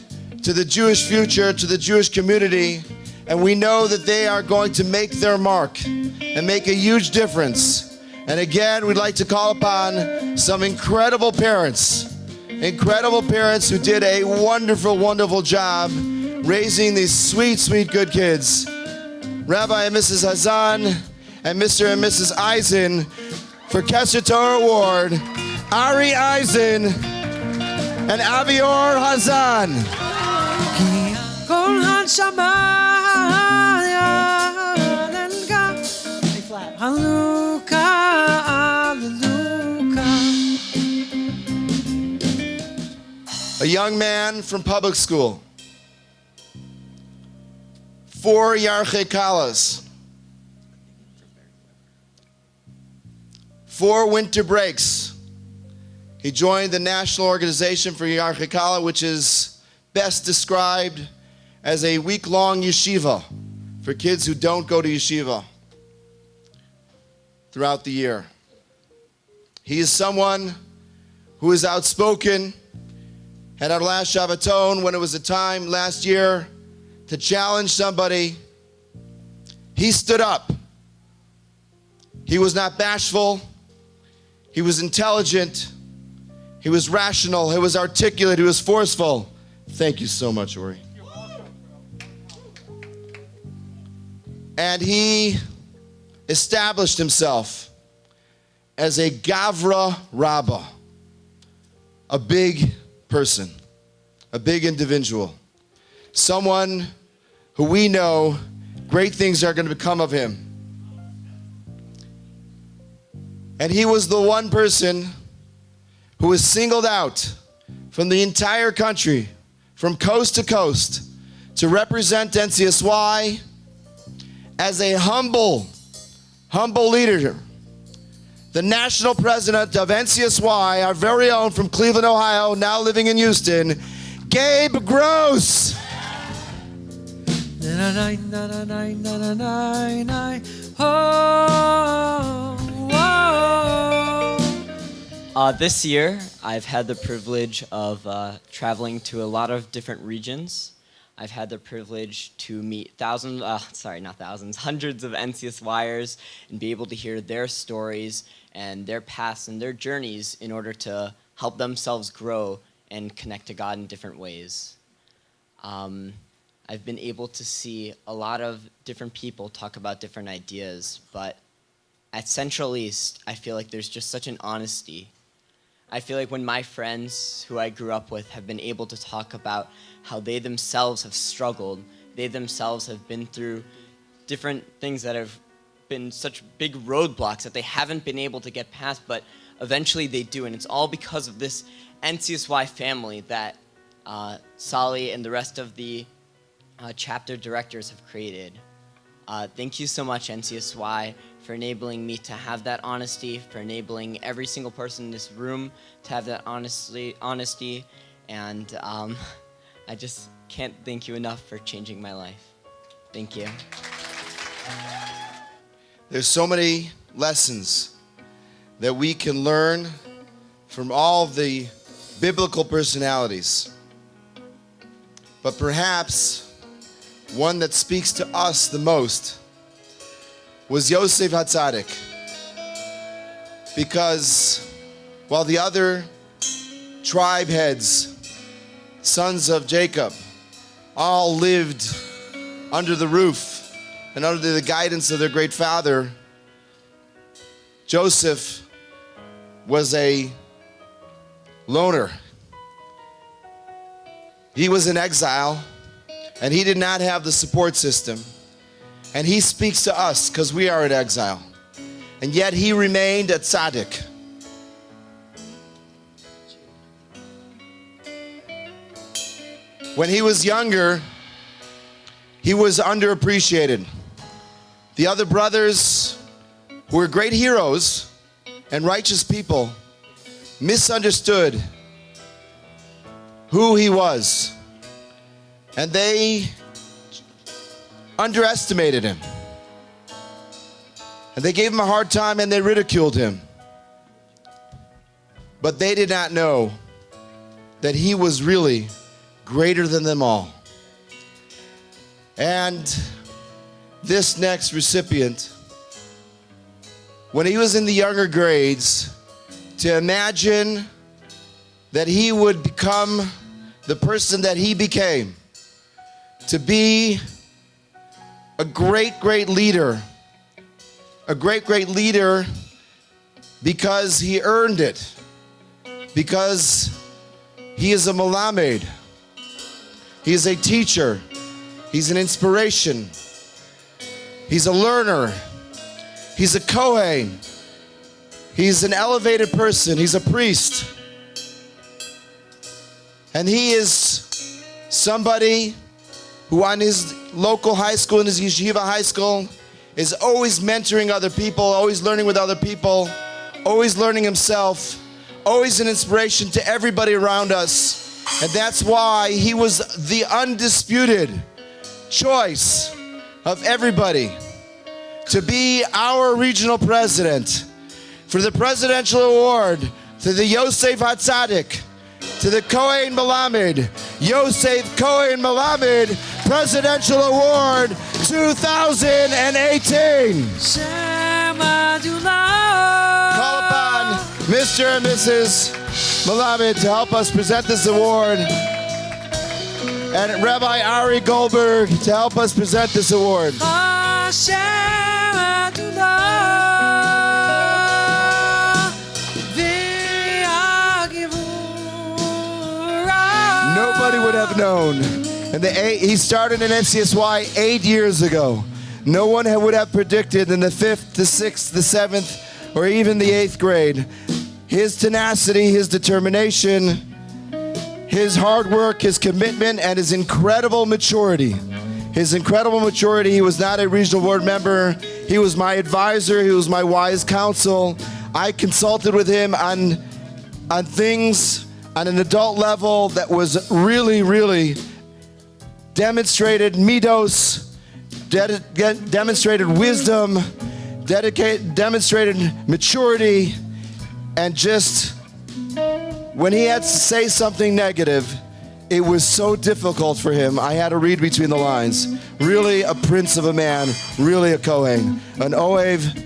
[SPEAKER 1] to the Jewish future, to the Jewish community, and we know that they are going to make their mark and make a huge difference. And again, we'd like to call upon some incredible parents who did a wonderful, wonderful job raising these sweet, sweet, good kids. Rabbi and Mrs. Hazan and Mr. and Mrs. Eisen for Kesser Torah Award, Ari Eisen and Avior Hazan. A young man from public school. 4 Yarchei Kalas. 4 winter breaks. He joined the National Organization for Yarchei Kala, which is best described as a week-long yeshiva for kids who don't go to yeshiva throughout the year. He is someone who is outspoken. At our last Shabbaton, when it was a time last year to challenge somebody, he stood up. He was not bashful. He was intelligent. He was rational. He was articulate. He was forceful. Thank you so much, Ori. And he established himself as a Gavra Rabbah, a big person, a big individual, someone who we know great things are going to come of him. And he was the one person who was singled out from the entire country, from coast to coast, to represent NCSY as a humble leader. The national president of NCSY, our very own from Cleveland, Ohio, now living in Houston, Gabe Gross.
[SPEAKER 20] This year, I've had the privilege of traveling to a lot of different regions. I've had the privilege to meet hundreds of NCSYers and be able to hear their stories and their paths and their journeys in order to help themselves grow and connect to God in different ways. I've been able to see a lot of different people talk about different ideas, but at Central East, I feel like there's just such an honesty. I feel like when my friends who I grew up with have been able to talk about how they themselves have struggled, they themselves have been through different things that have been such big roadblocks that they haven't been able to get past, but eventually they do, and it's all because of this NCSY family that Sally and the rest of the chapter directors have created. Thank you so much, NCSY, for enabling me to have that honesty, for enabling every single person in this room to have that honesty, and I just can't thank you enough for changing my life. Thank you.
[SPEAKER 1] There's so many lessons that we can learn from all the biblical personalities. But perhaps one that speaks to us the most was Yosef HaTzadik. Because while the other tribe heads, sons of Jacob, all lived under the roof and under the guidance of their great father, Joseph was a loner. He was in exile, and he did not have the support system. And he speaks to us because we are in exile. And yet he remained a tzaddik. When he was younger, he was underappreciated. The other brothers, who were great heroes and righteous people, misunderstood who he was. And they underestimated him. And they gave him a hard time and they ridiculed him. But they did not know that he was really greater than them all. And this next recipient, when he was in the younger grades, to imagine that he would become the person that he became, to be a great, great leader, because he earned it, because he is a melamed, he is a teacher, he's an inspiration, he's a learner, he's a Kohen, he's an elevated person, he's a priest, and he is somebody who on his local high school, in his yeshiva high school, is always mentoring other people, always learning with other people, always learning himself, always an inspiration to everybody around us. And that's why he was the undisputed choice of everybody to be our regional president. For the presidential award, to the Yosef HaTzadik, to the Kohen Melamed, Yosef Kohen Melamed Presidential Award 2018. Call upon Mr. and Mrs. Melamed to help us present this award, and Rabbi Ari Goldberg to help us present this award. Nobody would have known. And he started in NCSY 8 years ago. No one would have predicted in the 5th, the 6th, the 7th, or even the 8th grade. His tenacity, his determination, his hard work, his commitment, and his incredible maturity. His incredible maturity. He was not a regional board member. He was my advisor. He was my wise counsel. I consulted with him on things on an adult level that was really, really demonstrated midos, demonstrated wisdom, demonstrated maturity, and just when he had to say something negative, it was so difficult for him. I had to read between the lines. Really a prince of a man, really a Kohen. An Oev,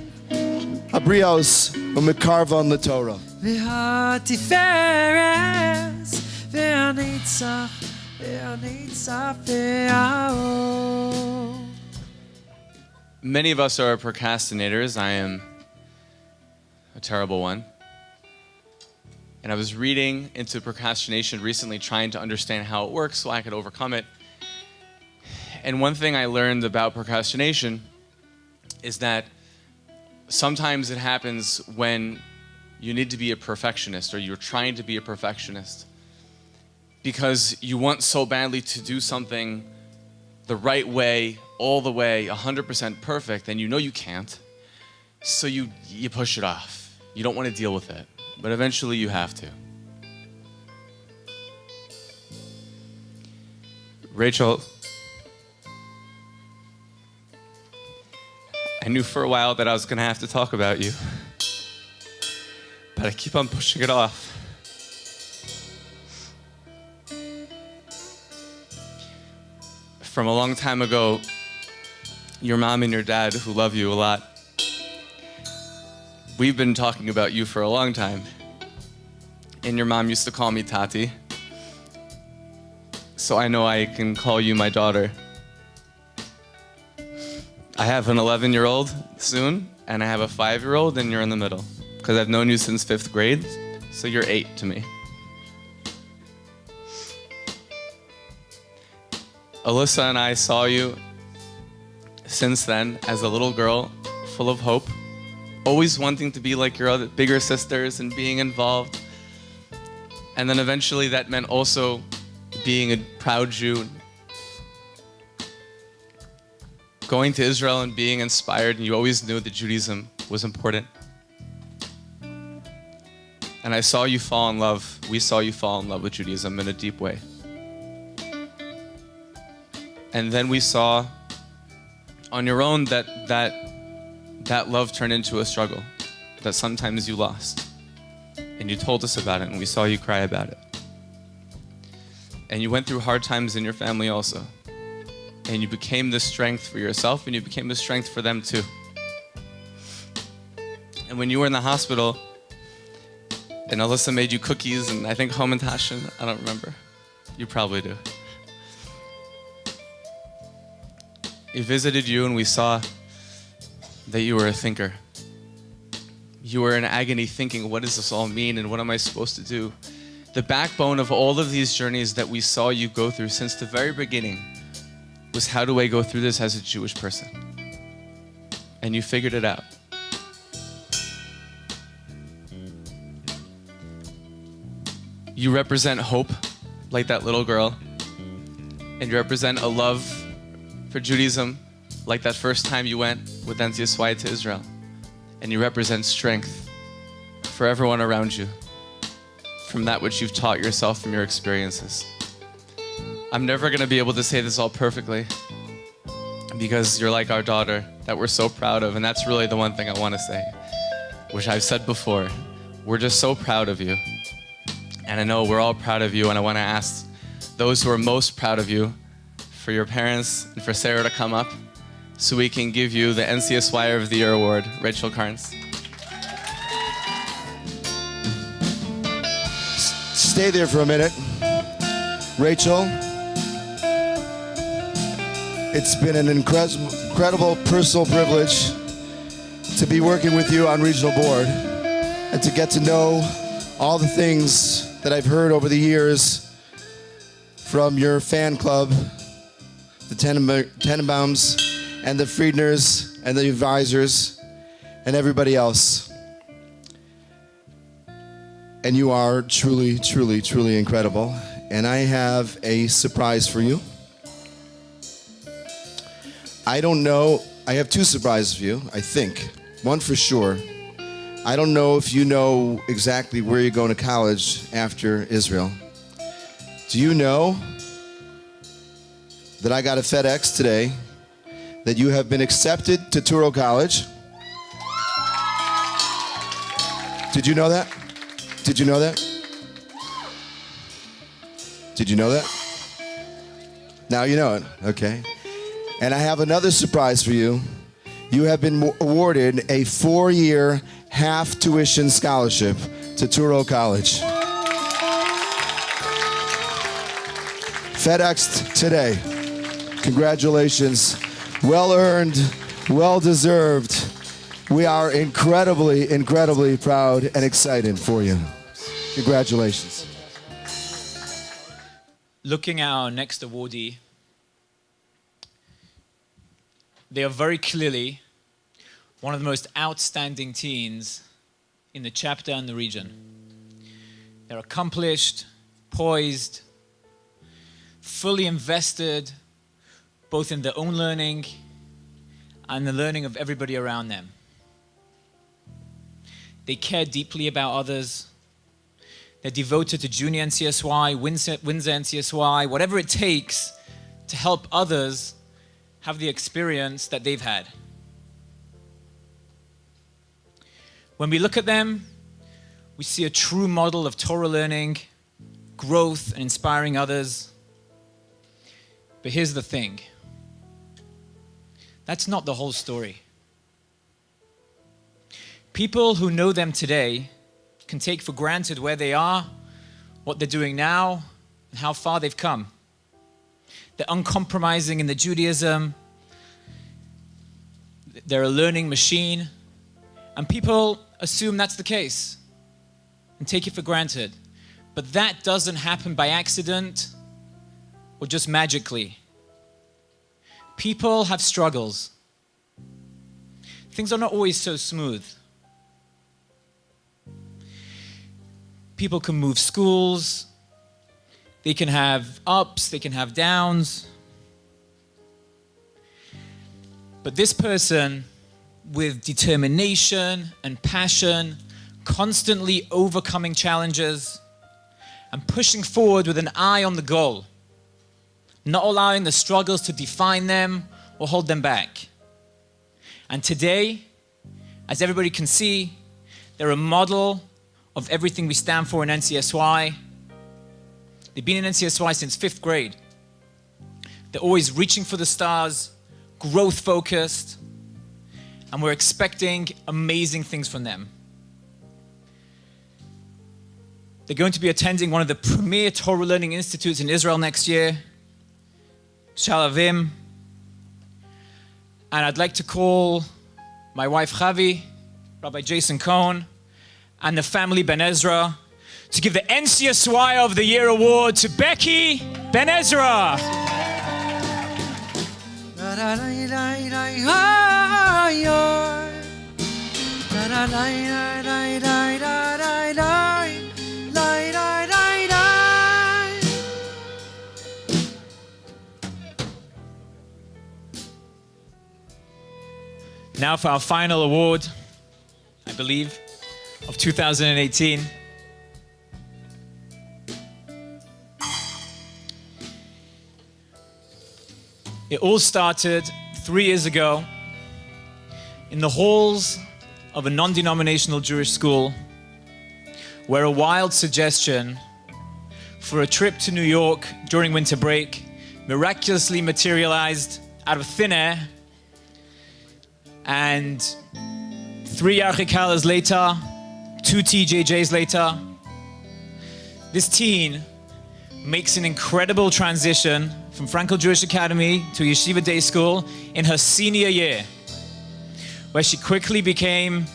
[SPEAKER 1] a Brios, a Mekarvan the Torah.
[SPEAKER 17] Many of us are procrastinators. I am a terrible one. And I was reading into procrastination recently, trying to understand how it works so I could overcome it. And one thing I learned about procrastination is that sometimes it happens when you need to be a perfectionist, or you're trying to be a perfectionist, because you want so badly to do something the right way, all the way, 100% perfect, and you know you can't. So you push it off. You don't want to deal with it. But eventually you have to. Rachel, I knew for a while that I was going to have to talk about you. But I keep on pushing it off. From a long time ago, your mom and your dad, who love you a lot, we've been talking about you for a long time. And your mom used to call me Tati. So I know I can call you my daughter. I have an 11-year-old soon, and I have a 5-year-old, and you're in the middle. Because I've known you since 5th grade, so you're 8 to me. Alyssa and I saw you since then as a little girl full of hope, always wanting to be like your other bigger sisters and being involved. And then eventually that meant also being a proud Jew, going to Israel and being inspired, and you always knew that Judaism was important. And I saw you fall in love, we saw you fall in love with Judaism in a deep way. And then we saw on your own that love turned into a struggle, that sometimes you lost. And you told us about it, and we saw you cry about it. And you went through hard times in your family also. And you became the strength for yourself, and you became the strength for them too. And when you were in the hospital, and Alyssa made you cookies, and I think Homentashen, I don't remember. You probably do. We visited you, and we saw that you were a thinker. You were in agony thinking, what does this all mean, and what am I supposed to do? The backbone of all of these journeys that we saw you go through since the very beginning was, how do I go through this as a Jewish person? And you figured it out. You represent hope, like that little girl, and you represent a love for Judaism, like that first time you went with NCSY to Israel. And you represent strength for everyone around you, from that which you've taught yourself from your experiences. I'm never going to be able to say this all perfectly, because you're like our daughter that we're so proud of, and that's really the one thing I want to say, which I've said before. We're just so proud of you. And I know we're all proud of you, and I want to ask those who are most proud of you, for your parents and for Sarah to come up so we can give you the NCSY of the Year Award. Rachel Carnes.
[SPEAKER 1] Stay there for a minute. Rachel, it's been an incredible personal privilege to be working with you on regional board and to get to know all the things that I've heard over the years from your fan club, the Tenenbaums and the Friedners and the advisors and everybody else. And you are truly, truly, truly incredible. And I have a surprise for you. I don't know, I have 2 surprises for you, I think. One for sure. I don't know if you know exactly where you're going to college after Israel. Do you know that I got a FedEx today that you have been accepted to Touro College? Did you know that? Did you know that? Did you know that? Now you know it, okay. And I have another surprise for you. You have been awarded a 4-year half tuition scholarship to Touro College. FedExed today. Congratulations. Well earned, well deserved. We are incredibly, incredibly proud and excited for you. Congratulations.
[SPEAKER 13] Looking at our next awardee, they are very clearly one of the most outstanding teens in the chapter and the region. They're accomplished, poised, fully invested both in their own learning and the learning of everybody around them. They care deeply about others. They're devoted to junior NCSY, Windsor NCSY, whatever it takes to help others have the experience that they've had. When we look at them, we see a true model of Torah learning, growth, and inspiring others. But here's the thing. That's not the whole story. People who know them today can take for granted where they are, what they're doing now, and how far they've come. They're uncompromising in their Judaism. They're a learning machine. And people assume that's the case and take it for granted. But that doesn't happen by accident or just magically. People have struggles. Things are not always so smooth. People can move schools. They can have ups, they can have downs. But this person, with determination and passion, constantly overcoming challenges and pushing forward with an eye on the goal, not allowing the struggles to define them or hold them back. And today, as everybody can see, they're a model of everything we stand for in NCSY. They've been in NCSY since 5th grade. They're always reaching for the stars, growth focused, and we're expecting amazing things from them. They're going to be attending one of the premier Torah learning institutes in Israel next year, Shalavim. And I'd like to call my wife Chavi, Rabbi Jason Cohn, and the family Ben Ezra to give the NCSY of the Year award to Becky Ben Ezra. Now for our final award, I believe, of 2018. It all started 3 years ago in the halls of a non-denominational Jewish school where a wild suggestion for a trip to New York during winter break miraculously materialized out of thin air, and 3 Yarchikalas later, 2 TJJs later, this teen makes an incredible transition from Frankel Jewish Academy to Yeshiva Day School in her senior year, where she quickly became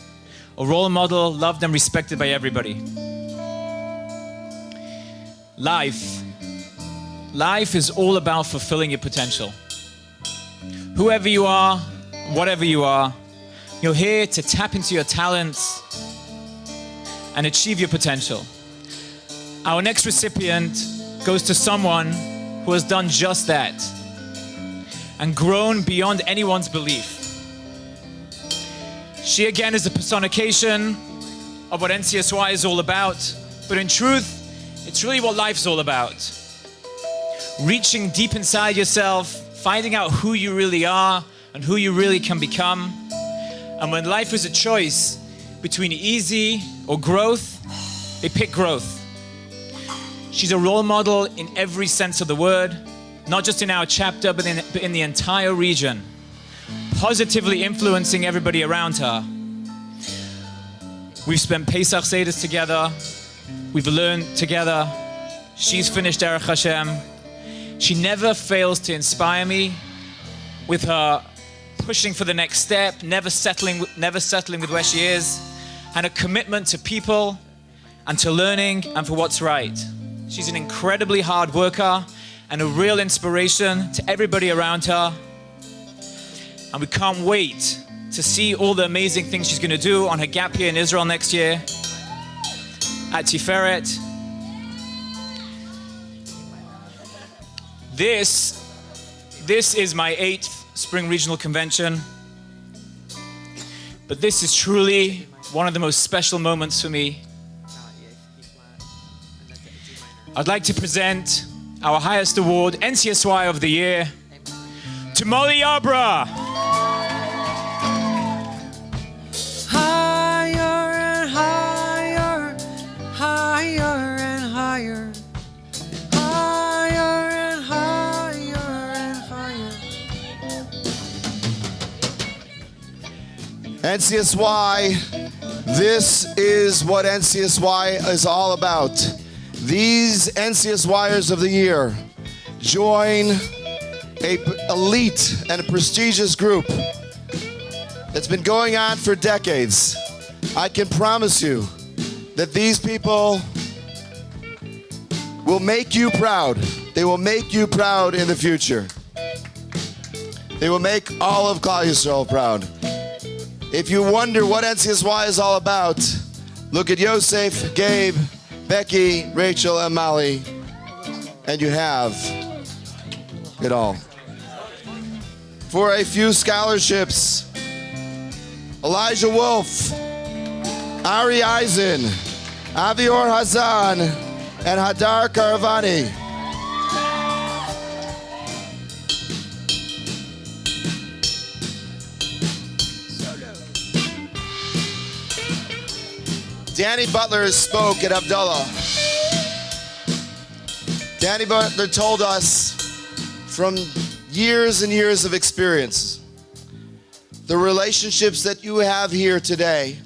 [SPEAKER 13] a role model, loved and respected by everybody. Life is all about fulfilling your potential. Whoever you are, whatever you are, you're here to tap into your talents and achieve your potential. Our next recipient goes to someone who has done just that and grown beyond anyone's belief. She again is a personification of what NCSY is all about, but in truth, it's really what life's all about. Reaching deep inside yourself, finding out who you really are and who you really can become. And when life is a choice between easy or growth, they pick growth. She's a role model in every sense of the word, not just in our chapter, but in the entire region, positively influencing everybody around her. We've spent Pesach Seders together. We've learned together. She's finished Derech Hashem. She never fails to inspire me with her pushing for the next step, never settling with where she is, and a commitment to people and to learning and for what's right. She's an incredibly hard worker and a real inspiration to everybody around her. And we can't wait to see all the amazing things she's going to do on her gap year in Israel next year at Tiferet. This is my 8th Spring Regional Convention, but this is truly one of the most special moments for me. I'd like to present our highest award, NCSY of the Year, to Molly Yarbrough.
[SPEAKER 9] Higher and higher, higher and higher, higher and higher and higher.
[SPEAKER 1] NCSY, this is what NCSY is all about. These NCSYers of the year join an elite and a prestigious group that's been going on for decades. I can promise you that these people will make you proud. They will make you proud in the future. They will make all of Klal Yisrael proud. If you wonder what NCSY is all about, look at Yosef, Gabe, Becky, Rachel, and Molly, and you have it all. For a few scholarships, Elijah Wolf, Ari Eisen, Avior Hazan, and Hadar Karavani. Danny Butler spoke at Abdullah. Danny Butler told us from years and years of experience, the relationships that you have here today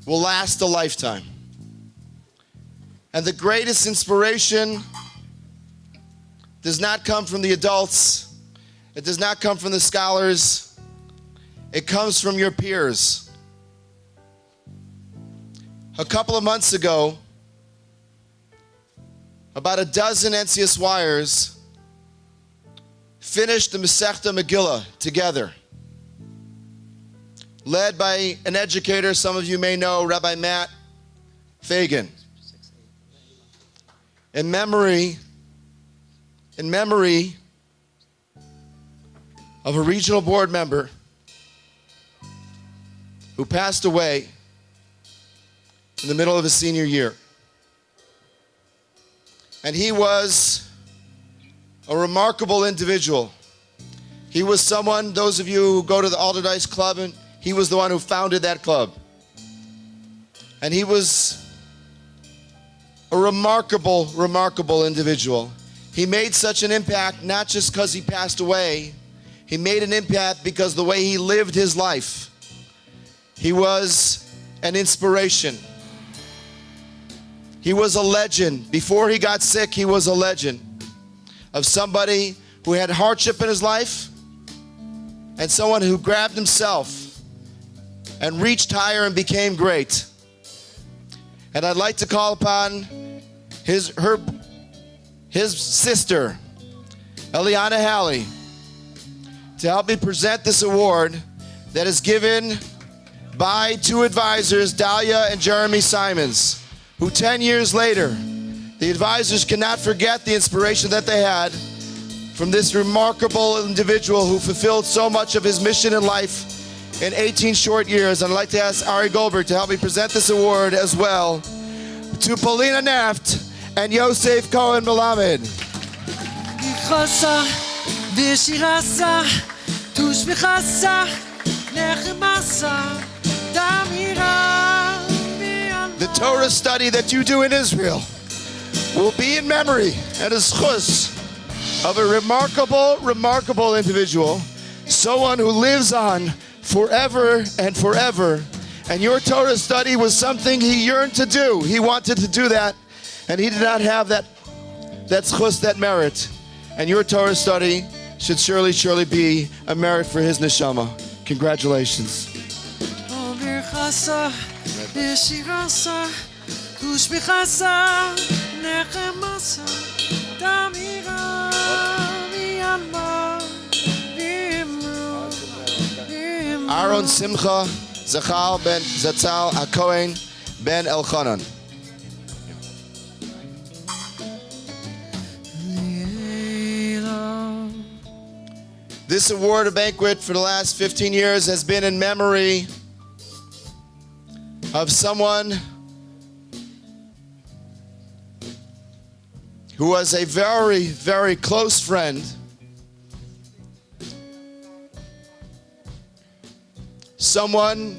[SPEAKER 1] will last a lifetime. And the greatest inspiration does not come from the adults. It does not come from the scholars. It comes from your peers. A couple of months ago, about a dozen NCSYers finished the Masechta Megillah together, led by an educator some of you may know, Rabbi Matt Fagan. In memory of a regional board member who passed away in the middle of his senior year. And he was a remarkable individual. He was someone, those of you who go to the Alderdice Club, and he was the one who founded that club. And he was a remarkable, remarkable individual. He made such an impact not just because he passed away, he made an impact because the way he lived his life. He was an inspiration. He was a legend. Before he got sick, he was a legend of somebody who had hardship in his life and someone who grabbed himself and reached higher and became great. And I'd like to call upon his sister, Eliana Halley, to help me present this award that is given by two advisors, Dahlia and Jeremy Simons, who 10 years later, the advisors cannot forget the inspiration that they had from this remarkable individual who fulfilled so much of his mission in life in 18 short years. And I'd like to ask Ari Goldberg to help me present this award as well to Paulina Naft and Yosef Cohen Melamed. The Torah study that you do in Israel will be in memory and a schus of a remarkable individual, someone who lives on forever and forever. And your Torah study was something he yearned to do. He wanted to do that, and he did not have that schus, that merit. And your Torah study should surely be a merit for his neshama. Congratulations. Aaron Simcha Zachal ben Zatzal HaKohen ben Elchanan. This award, a banquet for the last 15 years, has been in memory of someone who was a very close friend, someone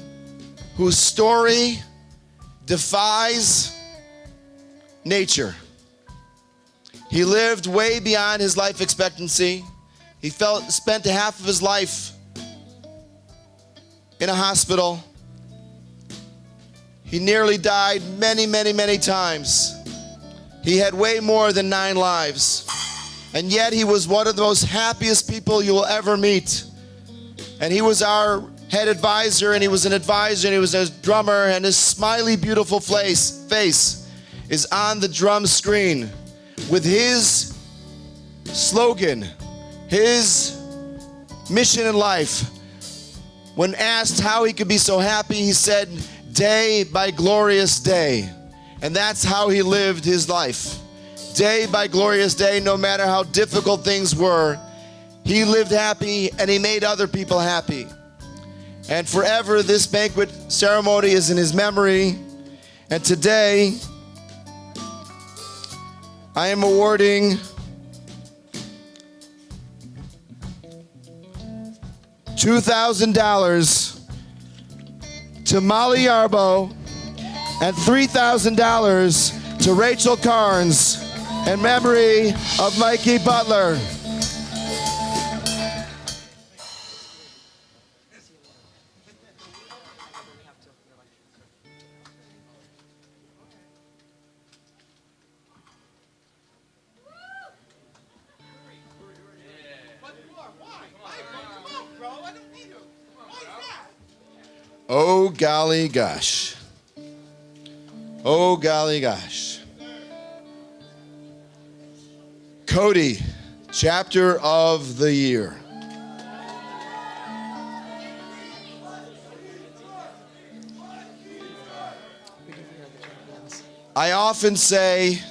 [SPEAKER 1] whose story defies nature. He lived way beyond his life expectancy. He spent half of his life in a hospital. He nearly died many times. He had way more than 9 lives. And yet he was one of the most happiest people you will ever meet. And he was our head advisor, and he was an advisor, and he was a drummer, and his smiley, beautiful face is on the drum screen with his slogan, his mission in life. When asked how he could be so happy, he said, "Day by glorious day." And that's how he lived his life. Day by glorious day, no matter how difficult things were, he lived happy and he made other people happy. And forever, this banquet ceremony is in his memory. And today, I am awarding $2,000 to Molly Yarbo and $3,000 to Rachel Carnes in memory of Mikey Butler. Oh, golly gosh. Oh, golly gosh. Cody, chapter of the year. I often say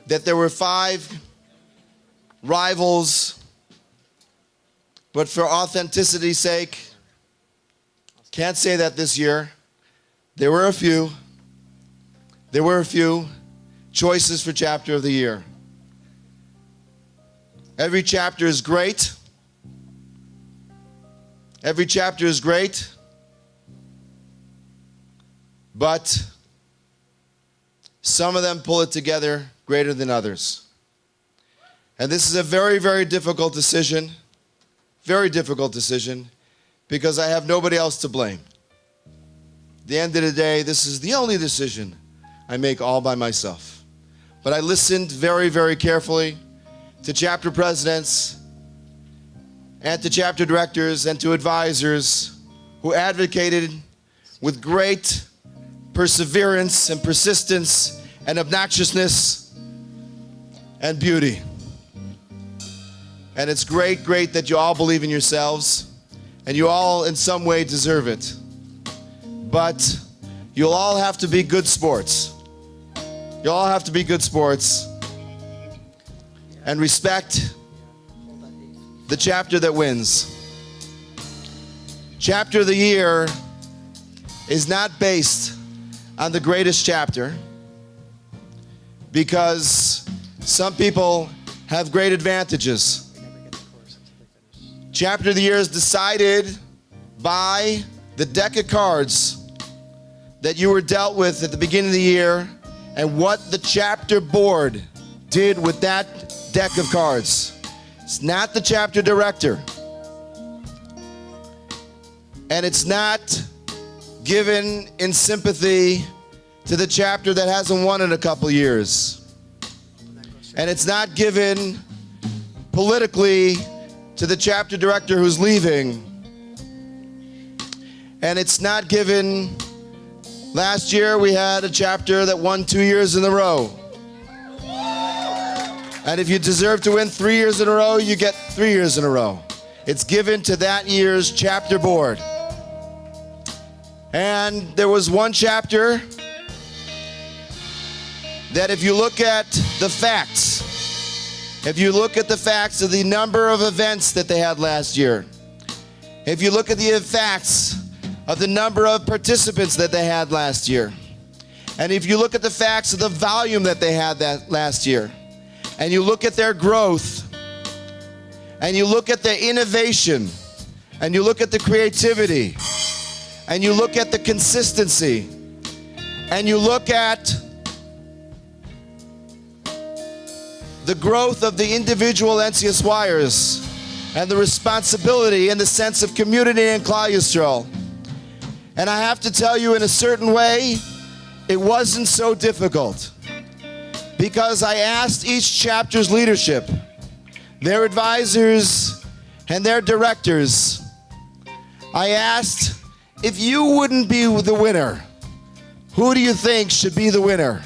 [SPEAKER 1] that there were 5 rivals, but for authenticity's sake, can't say that this year. There were a few choices for chapter of the year. Every chapter is great. Every chapter is great, but some of them pull it together greater than others. And this is a very difficult decision. Very difficult decision, because I have nobody else to blame. At the end of the day, this is the only decision I make all by myself. But I listened very carefully to chapter presidents and to chapter directors and to advisors who advocated with great perseverance and persistence and obnoxiousness and beauty. And it's great that you all believe in yourselves, and you all in some way deserve it. But you'll all have to be good sports. You'll all have to be good sports and respect the chapter that wins. Chapter of the year is not based on the greatest chapter, because some people have great advantages. Chapter of the year is decided by the deck of cards that you were dealt with at the beginning of the year and what the chapter board did with that deck of cards. It's not the chapter director. And it's not given in sympathy to the chapter that hasn't won in a couple years. And it's not given politically to the chapter director who's leaving. And it's not given, last year we had a chapter that won 2 years in a row. And if you deserve to win 3 years in a row, you get 3 years in a row. It's given to that year's chapter board. And there was one chapter that if you look at the facts, if you look at the facts of the number of events that they had last year, if you look at the facts of the number of participants that they had last year, and if you look at the facts of the volume that they had that last year, and you look at their growth, and you look at the innovation, and you look at the creativity, and you look at the consistency, and you look at the growth of the individual NCSYers and the responsibility and the sense of community in Klal Yisrael. And I have to tell you, in a certain way, it wasn't so difficult, because I asked each chapter's leadership, their advisors, and their directors, I asked, if you wouldn't be the winner, who do you think should be the winner?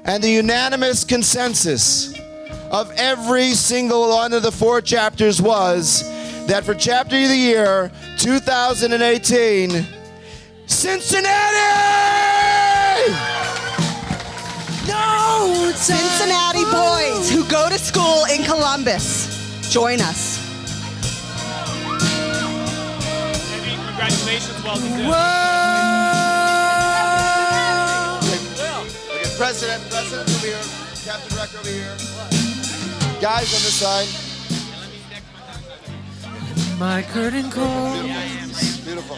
[SPEAKER 1] And the unanimous consensus of every single one of the 4 chapters was that for chapter of the year 2018, Cincinnati!
[SPEAKER 14] No! Cincinnati boys who go to school in Columbus, join us.
[SPEAKER 13] Congratulations, well deserved.
[SPEAKER 1] Okay, President over here, Captain Director over here. Guys on this side.
[SPEAKER 9] My curtain calls.
[SPEAKER 1] Beautiful.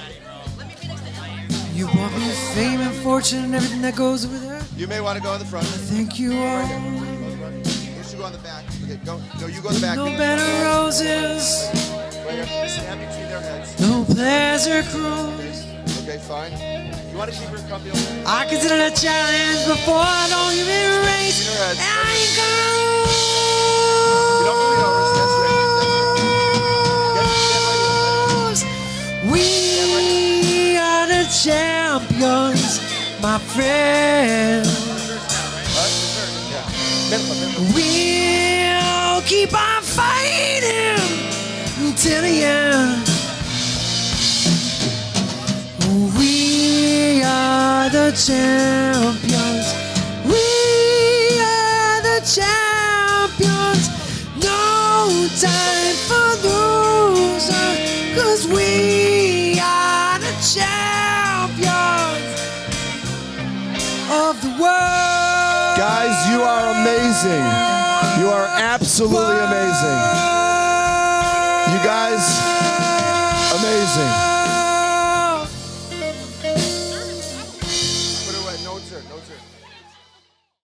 [SPEAKER 9] You brought me fame and fortune and everything that goes with it.
[SPEAKER 1] You may want to go in the front.
[SPEAKER 9] Thank you all.
[SPEAKER 1] You should go on the back. Okay, go. No, you go in the back.
[SPEAKER 9] No bed of roses.
[SPEAKER 1] Right here. Stand between their heads.
[SPEAKER 9] No pleasure cruise.
[SPEAKER 1] Okay, fine. You want to keep her company over there?
[SPEAKER 9] I consider it a challenge before I don't even race.
[SPEAKER 1] Between their heads.
[SPEAKER 9] I ain't gonna
[SPEAKER 1] You don't believe over. That's right.
[SPEAKER 9] We are the champions, my friend. We'll keep on fighting until the end. We are the champions. We are the champions. No time for losers, 'cause we are the champions of the world.
[SPEAKER 1] Guys, you are amazing. You are absolutely amazing. You guys, amazing.